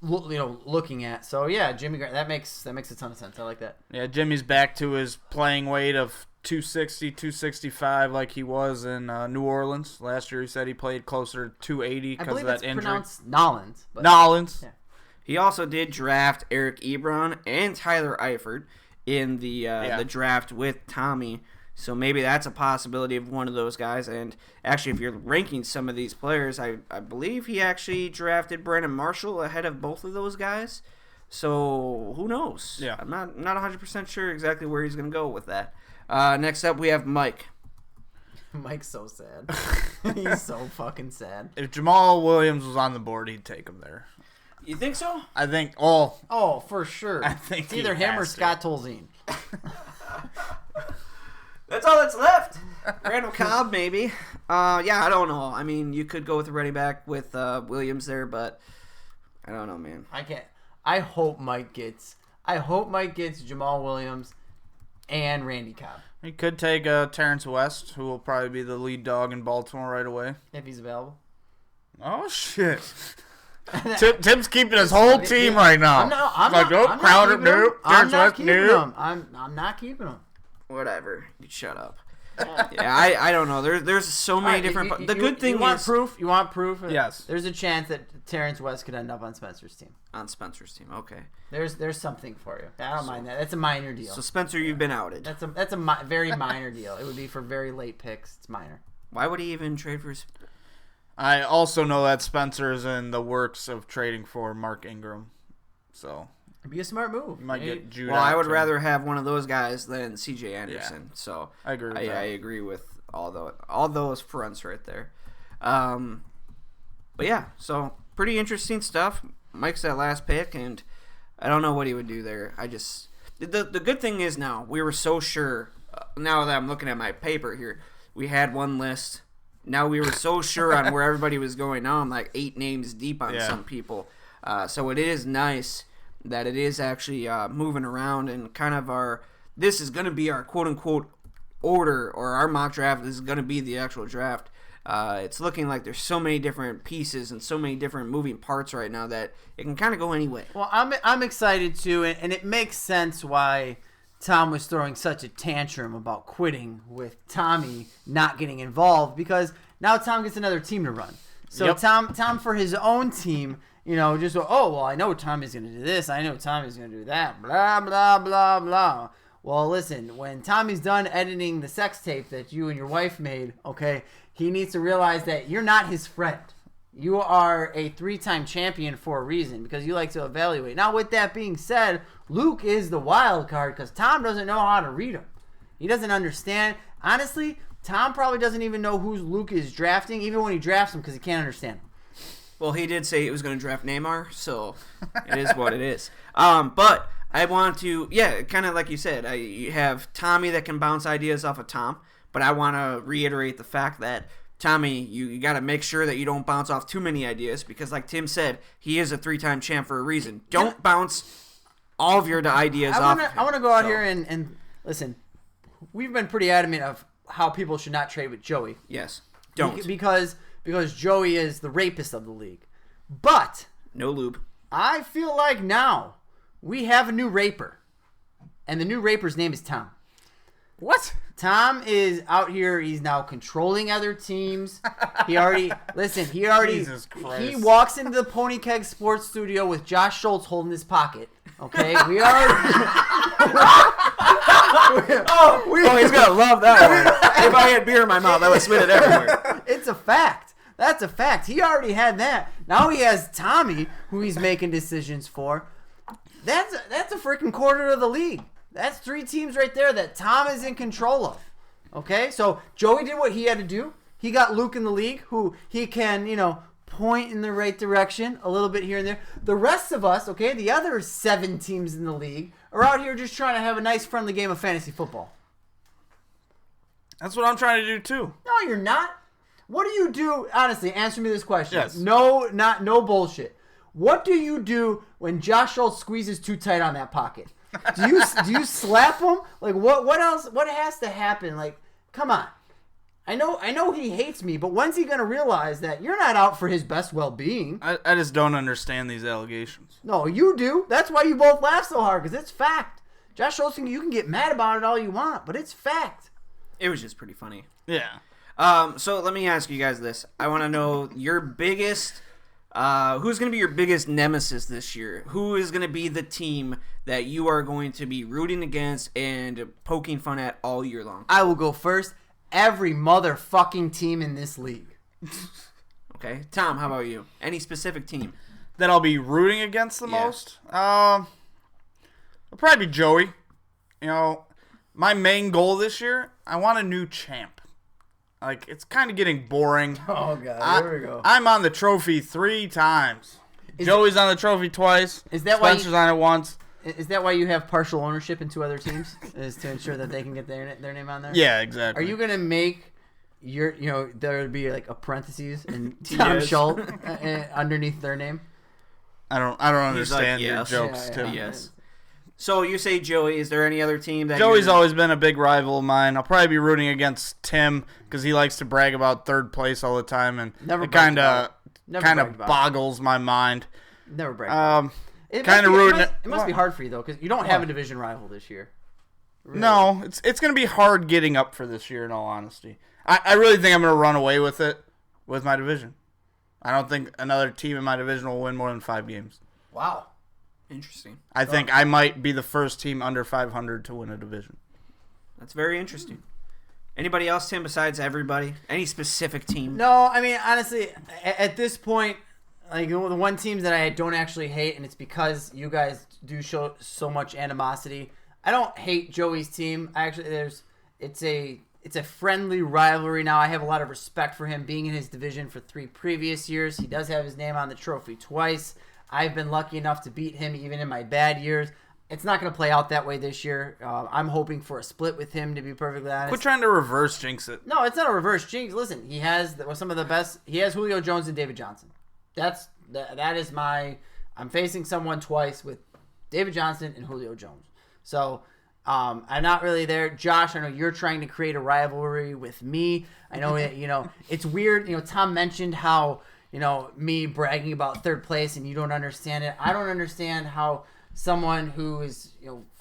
looking at. So yeah, Jimmy Graham, that makes a ton of sense. I like that. Yeah, Jimmy's back to his playing weight of 260, 265 like he was in New Orleans. Last year he said he played closer to 280 because of that injury. Pronounced Nolans. Nolans. Yeah. He also did draft Eric Ebron and Tyler Eifert in the draft with Tommy. So maybe that's a possibility of one of those guys. And actually, if you're ranking some of these players, I believe he actually drafted Brandon Marshall ahead of both of those guys. So who knows? Yeah. I'm not 100% sure exactly where he's going to go with that. Next up, we have Mike. Mike's so sad. He's so fucking sad. If Jamal Williams was on the board, he'd take him there. You think so? I think. Oh, for sure. I think it's either him or Scott Tolzien. That's all that's left. Randall Cobb, maybe. Yeah, I don't know. I mean, you could go with the running back with Williams there, but I don't know, man. I can't. I hope Mike gets Jamal Williams and Randy Cobb. He could take Terrence West, who will probably be the lead dog in Baltimore right away. If he's available. Oh, shit. Tim's keeping his whole team right now. I'm not keeping him. Whatever. You shut up. Yeah, I don't know. There's so many different. The good thing is proof. You want proof? Yes. There's a chance that Terrence West could end up on Spencer's team. On Spencer's team, okay. There's something for you. I don't mind that. That's a minor deal. So Spencer, you've been outed. That's a very minor deal. It would be for very late picks. It's minor. Why would he even trade for? I also know that Spencer is in the works of trading for Mark Ingram, so. It'd be a smart move. You might get Jude. Well, I would rather have one of those guys than C.J. Anderson. Yeah. So I agree. With that. I agree with all those fronts right there. But yeah, so pretty interesting stuff. Mike's that last pick, and I don't know what he would do there. I just the good thing is now we were so sure. Now that I'm looking at my paper here, we had one list. Now we were so sure on where everybody was going. Now I'm like 8 names deep on some people. So it is nice that it is actually moving around and kind of this is going to be our quote-unquote order, or our mock draft is going to be the actual draft. It's looking like there's so many different pieces and so many different moving parts right now that it can kind of go any way. Well, I'm excited too, and it makes sense why Tom was throwing such a tantrum about quitting with Tommy not getting involved, because now Tom gets another team to run. So Yep. Tom for his own team, just I know Tommy's going to do this, I know Tommy's going to do that, blah, blah, blah, blah. Well, listen, when Tommy's done editing the sex tape that you and your wife made, okay, he needs to realize that you're not his friend. You are a 3-time champion for a reason, because you like to evaluate. Now, with that being said, Luke is the wild card because Tom doesn't know how to read him. He doesn't understand. Honestly, Tom probably doesn't even know who Luke is drafting, even when he drafts him, because he can't understand him. Well, he did say he was going to draft Neymar, so it is what it is. But I want to, kind of like you said, you have Tommy that can bounce ideas off of Tom, but I want to reiterate the fact that Tommy, you got to make sure that you don't bounce off too many ideas, because like Tim said, he is a 3-time champ for a reason. Don't bounce all of your ideas off. I want to go out here and listen. We've been pretty adamant of how people should not trade with Joey. Yes. Don't. Because Joey is the rapist of the league. But no lube. I feel like now we have a new raper. And the new raper's name is Tom. What? Tom is out here. He's now controlling other teams. He Jesus Christ. He walks into the Pony Keg Sports Studio with Josh Schultz holding his pocket. Okay, we are. He's gonna love that one. If I had beer in my mouth, I would spit it everywhere. It's a fact. That's a fact. He already had that. Now he has Tommy, who he's making decisions for. That's a freaking quarter of the league. That's 3 teams right there that Tom is in control of. Okay, so Joey did what he had to do. He got Luke in the league, who he can, point in the right direction a little bit here and there. The rest of us, okay, the other 7 teams in the league, are out here just trying to have a nice, friendly game of fantasy football. That's what I'm trying to do too. No, you're not. What do you do? Honestly, answer me this question. Yes. No bullshit. What do you do when Josh Schultz squeezes too tight on that pocket? Do you slap him? Like what else? What has to happen? Like, come on. I know he hates me, but when's he going to realize that you're not out for his best well-being? I just don't understand these allegations. No, you do. That's why you both laugh so hard, because it's fact. Josh Schultz, you can get mad about it all you want, but it's fact. It was just pretty funny. Yeah. So let me ask you guys this. I want to know your biggest... who's going to be your biggest nemesis this year? Who is going to be the team that you are going to be rooting against and poking fun at all year long? I will go first. Every motherfucking team in this league. Okay. Tom, how about you? Any specific team? That I'll be rooting against the Yeah. most? It'll probably be Joey. You know, my main goal this year, I want a new champ. Like, it's kind of getting boring. Oh, God. Here we go. I'm on the trophy 3 times. Joey's on the trophy twice. Is that why Spencer's on it once. Is that why you have partial ownership in 2 other teams? Is to ensure that they can get their name on there? Yeah, exactly. Are you going to make there would be like a parentheses and Tom Schultz underneath their name? I don't understand like, your yes. jokes, Yeah, too. yeah. Yes. So you say Joey. Is there any other team that Joey's you're... always been a big rival of mine. I'll probably be rooting against Tim because he likes to brag about 3rd place all the time, and Never it bragged kind of bragged about it. boggles my mind. Never break. It Kind of must be- ruined It must be hard for you though, because you don't have a division rival this year. Really. No, it's going to be hard getting up for this year, in all honesty. I really think I'm going to run away with it with my division. I don't think another team in my division will win more than 5 games. Wow. Interesting. I think I might be the first team under 500 to win a division. That's very interesting. Anybody else, Tim, besides everybody? Any specific team? No, I mean honestly, at this point, like the one team that I don't actually hate, and it's because you guys do show so much animosity. I don't hate Joey's team. It's a friendly rivalry now. I have a lot of respect for him being in his division for 3 previous years. He does have his name on the trophy twice. I've been lucky enough to beat him even in my bad years. It's not going to play out that way this year. I'm hoping for a split with him, to be perfectly honest. Quit trying to reverse jinx it. No, it's not a reverse jinx. Listen, he has some of the best. He has Julio Jones and David Johnson. That is my. I'm facing someone twice with David Johnson and Julio Jones. So I'm not really there. Josh, I know you're trying to create a rivalry with me. I know it's weird. Tom mentioned how me bragging about 3rd place and you don't understand it. I don't understand how someone who is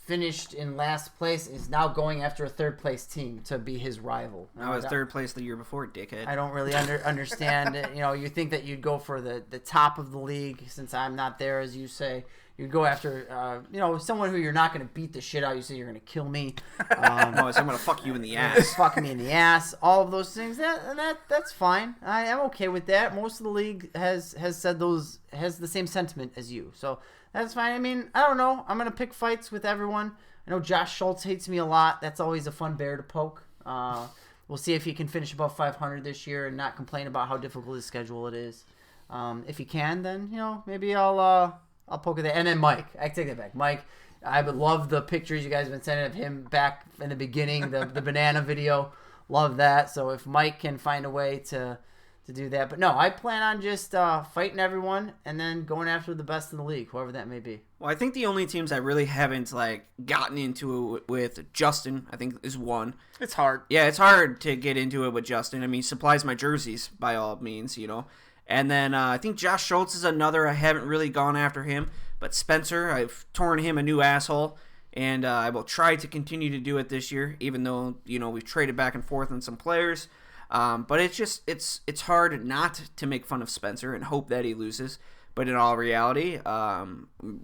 finished in last place is now going after a 3rd place team to be his rival. I was 3rd place the year before, dickhead. I don't really understand it. You think that you'd go for the top of the league since I'm not there, as you say. You'd go after, someone who you're not going to beat the shit out. You say you're going to kill me. No, so I'm going to fuck you in the ass. Fuck me in the ass. All of those things. That's fine. I am okay with that. Most of the league has said has the same sentiment as you. So that's fine. I mean, I don't know. I'm going to pick fights with everyone. I know Josh Schultz hates me a lot. That's always a fun bear to poke. We'll see if he can finish above 500 this year and not complain about how difficult his schedule it is. If he can, then, maybe I'll poke at that. And then Mike. I take that back. Mike, I would love the pictures you guys have been sending of him back in the beginning, the banana video. Love that. So if Mike can find a way to do that. But no, I plan on just fighting everyone and then going after the best in the league, whoever that may be. Well, I think the only teams I really haven't gotten into it with Justin, I think, is one. It's hard. Yeah, it's hard to get into it with Justin. I mean, he supplies my jerseys by all means, And then I think Josh Schultz is another. I haven't really gone after him. But Spencer, I've torn him a new asshole. And I will try to continue to do it this year, even though, we've traded back and forth on some players. But it's hard not to make fun of Spencer and hope that he loses. But in all reality,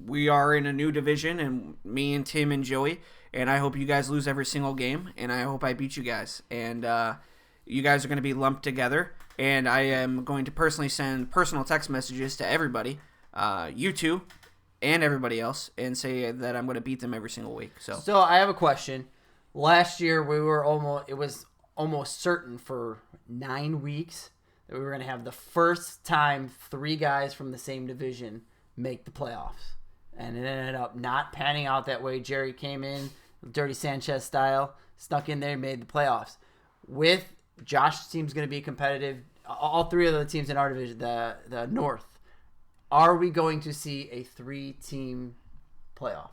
we are in a new division, and me and Tim and Joey. And I hope you guys lose every single game. And I hope I beat you guys. And you guys are going to be lumped together. And I am going to personally send personal text messages to everybody, you two, and everybody else, and say that I'm going to beat them every single week. So I have a question. Last year it was almost certain for 9 weeks that we were going to have the first time 3 guys from the same division make the playoffs. And it ended up not panning out that way. Jerry came in, Dirty Sanchez style, snuck in there, made the playoffs. With Josh's team's going to be competitive. All 3 of the teams in our division, the North. Are we going to see a 3-team playoff?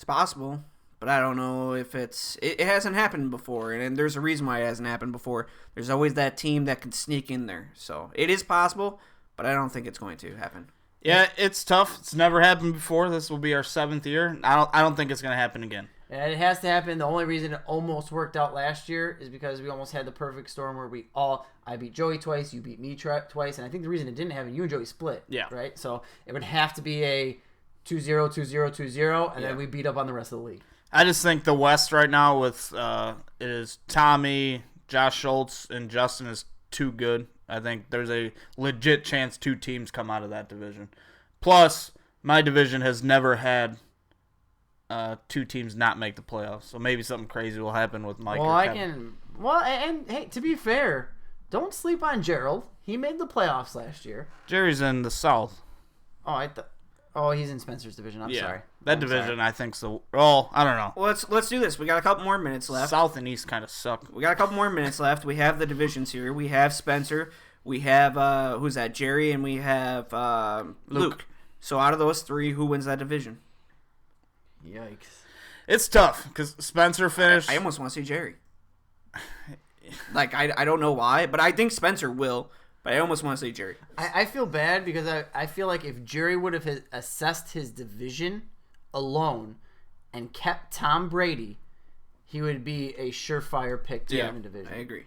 it's possible. but I don't know if it hasn't happened before, and there's a reason why it hasn't happened before. There's always that team that can sneak in there, so it is possible, but I don't think it's going to happen. Yeah, it's tough. It's never happened before. This will be our 7th year. I don't think it's going to happen again. And it has to happen. The only reason it almost worked out last year is because we almost had the perfect storm where I beat Joey twice, you beat me twice, and I think the reason it didn't happen, you and Joey split. Yeah. Right? So it would have to be a 2-0, 2-0, 2-0, and then we beat up on the rest of the league. I just think the West right now with it is Tommy, Josh Schultz, and Justin is too good. I think there's a legit chance 2 teams come out of that division. Plus, my division has never had 2 teams not make the playoffs, so maybe something crazy will happen with Mike. Well, and hey, to be fair, don't sleep on Gerald. He made the playoffs last year. Jerry's in the South. Oh, he's in Spencer's division. I'm sorry. That division, I think so. Oh, I don't know. Well, let's do this. We got a couple more minutes left. South and East kind of suck. We got a couple more minutes left. We have the divisions here. We have Spencer. We have who's that? Jerry, and we have Luke. So out of those 3, who wins that division? Yikes. It's tough because Spencer finished. I almost want to say Jerry. Like, I don't know why, but I think Spencer will. But I almost want to say Jerry. I feel bad because I feel like if Jerry would have assessed his division alone and kept Tom Brady, he would be a surefire pick to win the division. I agree.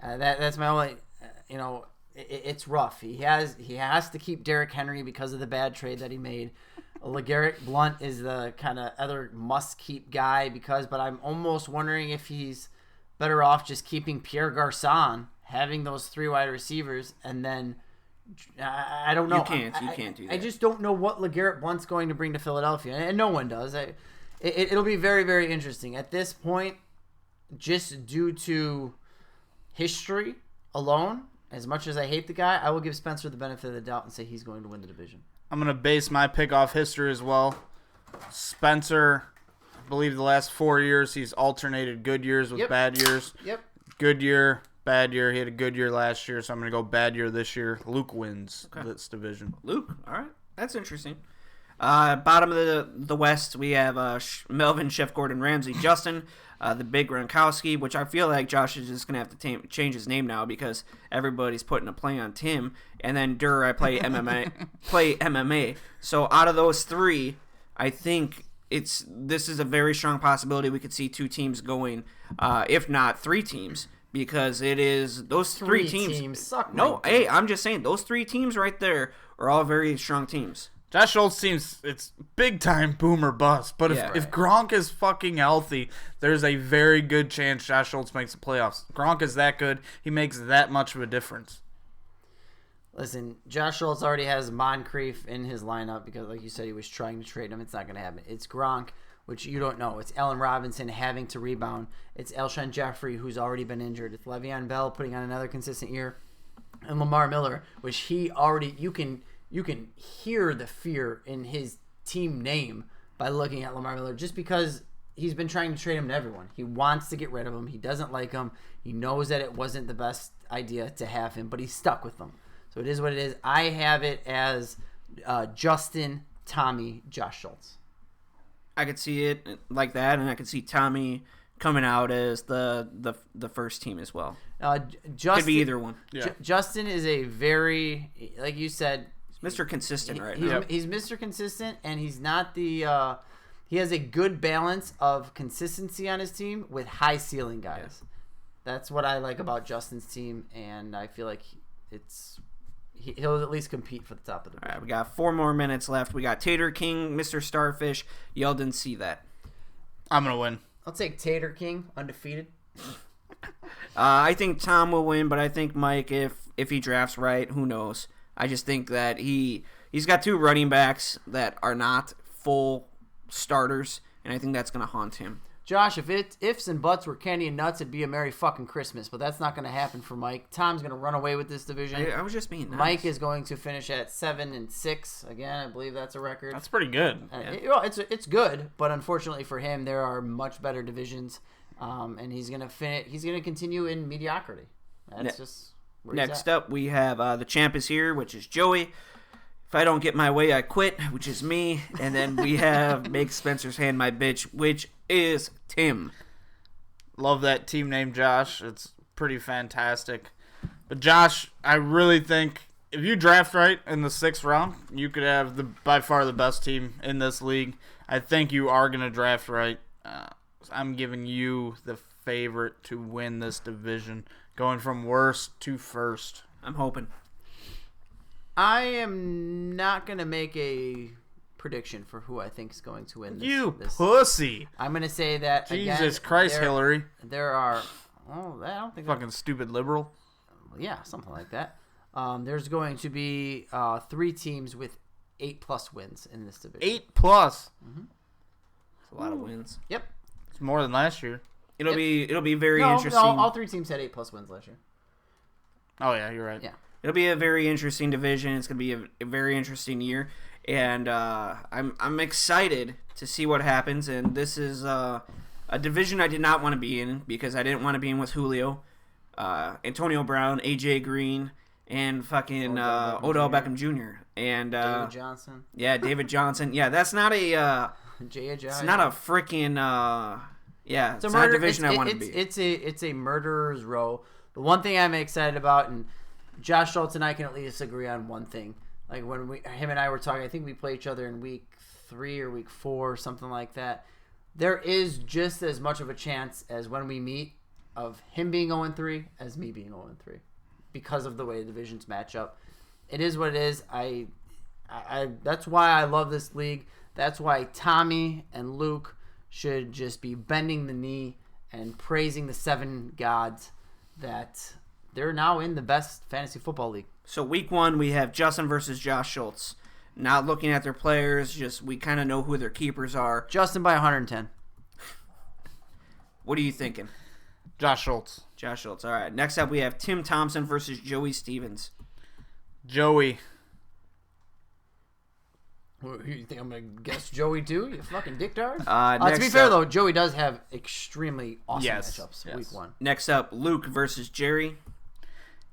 That's my only, it's rough. He has to keep Derrick Henry because of the bad trade that he made. LeGarrette Blount is the kind of other must-keep guy but I'm almost wondering if he's better off just keeping Pierre Garçon, having those 3 wide receivers, and then I don't know. You can't do that. I just don't know what LeGarrette Blount's going to bring to Philadelphia, and no one does. It'll be very, very interesting. At this point, just due to history alone, as much as I hate the guy, I will give Spencer the benefit of the doubt and say he's going to win the division. I'm going to base my pick off history as well. Spencer, I believe the last 4 years, he's alternated good years with bad years. Yep. Good year, bad year. He had a good year last year, so I'm going to go bad year this year. Luke wins this division. Luke, all right. That's interesting. Bottom of the West, we have Melvin, Chef Gordon Ramsay, Justin, the big Gronkowski, which I feel like Josh is just going to have to change his name now because everybody's putting a play on Tim. And then I play MMA. So out of those 3, I think this is a very strong possibility we could see 2 teams going, if not 3 teams, because it is those 3 teams suck. No, hey, I'm just saying those 3 teams right there are all very strong teams. Josh Schultz seems it's big time boom or bust. But if Gronk is fucking healthy, there's a very good chance Josh Schultz makes the playoffs. Gronk is that good. He makes that much of a difference. Listen, Josh Schultz already has Moncrief in his lineup because, like you said, he was trying to trade him. It's not going to happen. It's Gronk, which you don't know. It's Allen Robinson having to rebound. It's Alshon Jeffrey, who's already been injured. It's Le'Veon Bell putting on another consistent year. And Lamar Miller, which he already – you can hear the fear in his team name by looking at Lamar Miller just because he's been trying to trade him to everyone. He wants to get rid of him. He doesn't like him. He knows that it wasn't the best idea to have him, but he's stuck with them. So it is what it is. I have it as Justin, Tommy, Josh Schultz. I could see it like that, and I could see Tommy coming out as the first team as well. Justin, could be either one. Yeah. Justin is a very, like you said, Mr. Consistent right now. He's Mr. Consistent, and he's not the he has a good balance of consistency on his team with high ceiling guys. Yeah. That's what I like about Justin's team, and I feel like he'll at least compete for the top of the league. All right, we got 4 more minutes left. We got Tater King, Mr. Starfish. Y'all didn't see that. I'm going to win. I'll take Tater King, undefeated. I think Tom will win, but I think Mike, if he drafts right, who knows? I just think that he's got 2 running backs that are not full starters, and I think that's going to haunt him. Josh, if ifs and buts were candy and nuts, it'd be a Merry fucking Christmas, but that's not going to happen for Mike. Tom's going to run away with this division. I was just being nice. Mike is going to finish at 7-6 again. I believe that's a record. That's pretty good. It's good, but unfortunately for him, there are much better divisions, and he's going to continue in mediocrity. That's just where next up. We have the champ is here, which is Joey. If I don't get my way, I quit, which is me. And then we have Make Spencer's Hand My Bitch, which is Tim. Love that team name, Josh. It's pretty fantastic. But Josh, I really think if you draft right in the 6th round, you could have by far the best team in this league. I think you are going to draft right. I'm giving you the favorite to win this division, going from worst to first. I'm hoping. I am not going to make a prediction for who I think is going to win this. Pussy. I'm going to say that, Jesus again, Christ, Hillary. There are... Oh, I don't think... Fucking stupid liberal. Yeah, something like that. There's going to be 3 teams with 8+ wins in this division. 8+. Mm-hmm. That's a lot of wins. Yep. It's more than last year. It'll be very interesting. No, all 3 teams had 8+ wins last year. Oh, yeah, you're right. Yeah. It'll be a very interesting division. It's going to be a very interesting year. And I'm excited to see what happens. And this is a division I did not want to be in because I didn't want to be in with Julio, Antonio Brown, A.J. Green, and fucking Odell Beckham Jr. And David Johnson. Yeah, David Johnson. Yeah, that's not a... it's not a freaking... it's not a division I want to be. It's a murderer's row. The one thing I'm excited about, and Josh Schultz and I can at least agree on one thing. Like when him and I were talking, I think we play each other in week 3 or week 4 or something like that. There is just as much of a chance as when we meet of him being 0-3 as me being 0-3 because of the way the divisions match up. It is what it is. I that's why I love this league. That's why Tommy and Luke should just be bending the knee and praising the 7 gods that they're now in the best fantasy football league. So week 1, we have Justin versus Josh Schultz. Not looking at their players, just we kind of know who their keepers are. Justin by 110. What are you thinking? Josh Schultz. Josh Schultz. All right. Next up, we have Tim Thompson versus Joey Stevens. Joey. You think I'm going to guess Joey too? You fucking dicktard? To be fair, though, Joey does have extremely awesome matchups week 1. Next up, Luke versus Jerry.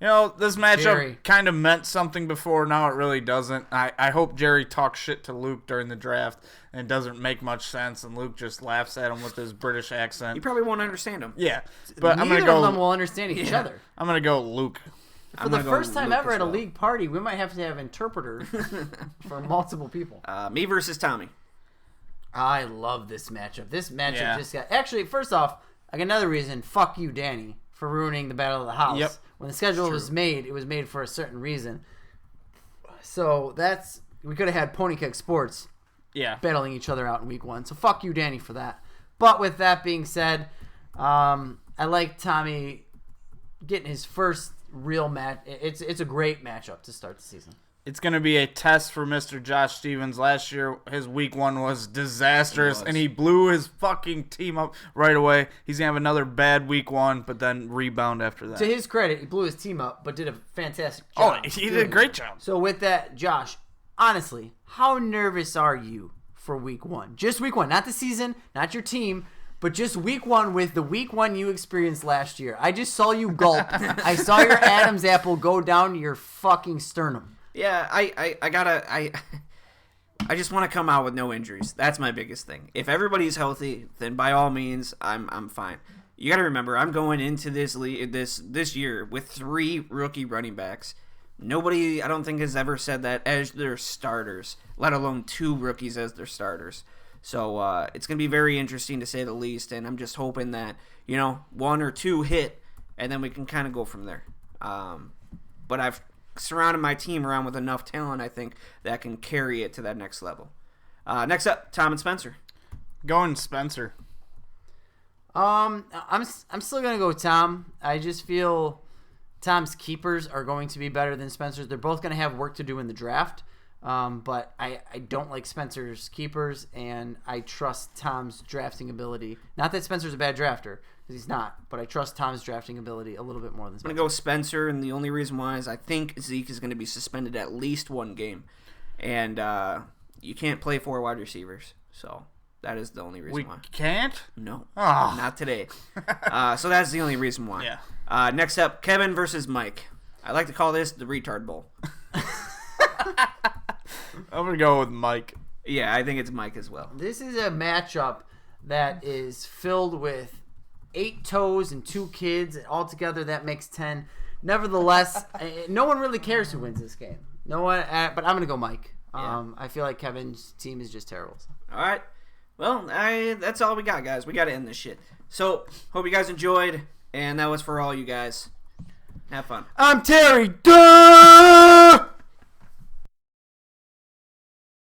You know, this matchup kind of meant something before. Now it really doesn't. I hope Jerry talks shit to Luke during the draft and it doesn't make much sense, and Luke just laughs at him with his British accent. You probably won't understand him. Yeah, but Neither of them will understand each other. I'm going to go Luke. For the first time ever at a league party, we might have to have interpreters for multiple people. Me versus Tommy. I love this matchup. This matchup just got... Actually, first off, I got another reason. Fuck you, Danny, for ruining the Battle of the House. Yep. When the schedule was made, it was made for a certain reason. So that's... We could have had Pony Keg Sports battling each other out in week 1. So fuck you, Danny, for that. But with that being said, I like Tommy getting his first real match. It's a great matchup to start the season. It's going to be a test for Mr. Josh Stevens. Last year, his week 1 was disastrous, and he blew his fucking team up right away. He's going to have another bad week 1, but then rebound after that. To his credit, he blew his team up, but did a fantastic job. Oh, he did a great job. So with that, Josh, honestly, how nervous are you for week 1? Just week 1, not the season, not your team, but just week 1 with the week 1 you experienced last year. I just saw you gulp. I saw your Adam's apple go down to your fucking sternum. Yeah, I just want to come out with no injuries. That's my biggest thing. If everybody's healthy, then by all means, I'm fine. You got to remember, I'm going into this year with 3 rookie running backs. Nobody, I don't think, has ever said that as their starters, let alone 2 rookies as their starters. So it's going to be very interesting to say the least, and I'm just hoping that 1 or 2 hit, and then we can kind of go from there. But I've surrounded my team around with enough talent, I think, that can carry it to that next level. Next up, Tom and Spencer. Going Spencer. I'm still gonna go Tom. I just feel Tom's keepers are going to be better than Spencer's. They're both gonna have work to do in the draft. But I don't like Spencer's keepers, and I trust Tom's drafting ability. Not that Spencer's a bad drafter, because he's not, but I trust Tom's drafting ability a little bit more than Spencer. I'm going to go Spencer, and the only reason why is I think Zeke is going to be suspended at least 1 game. And you can't play 4 wide receivers, so that is the only reason why. We can't? No, oh. Not today. So that's the only reason why. Yeah. Next up, Kevin versus Mike. I like to call this the retard bowl. I'm gonna go with Mike. Yeah, I think it's Mike as well. This is a matchup that is filled with 8 toes and 2 kids. Altogether, that makes 10. Nevertheless, no one really cares who wins this game. No one, but I'm gonna go Mike. I feel like Kevin's team is just terrible. All right. Well, that's all we got, guys. We got to end this shit. So, hope you guys enjoyed, and that was for all you guys. Have fun. I'm Terry. Duh!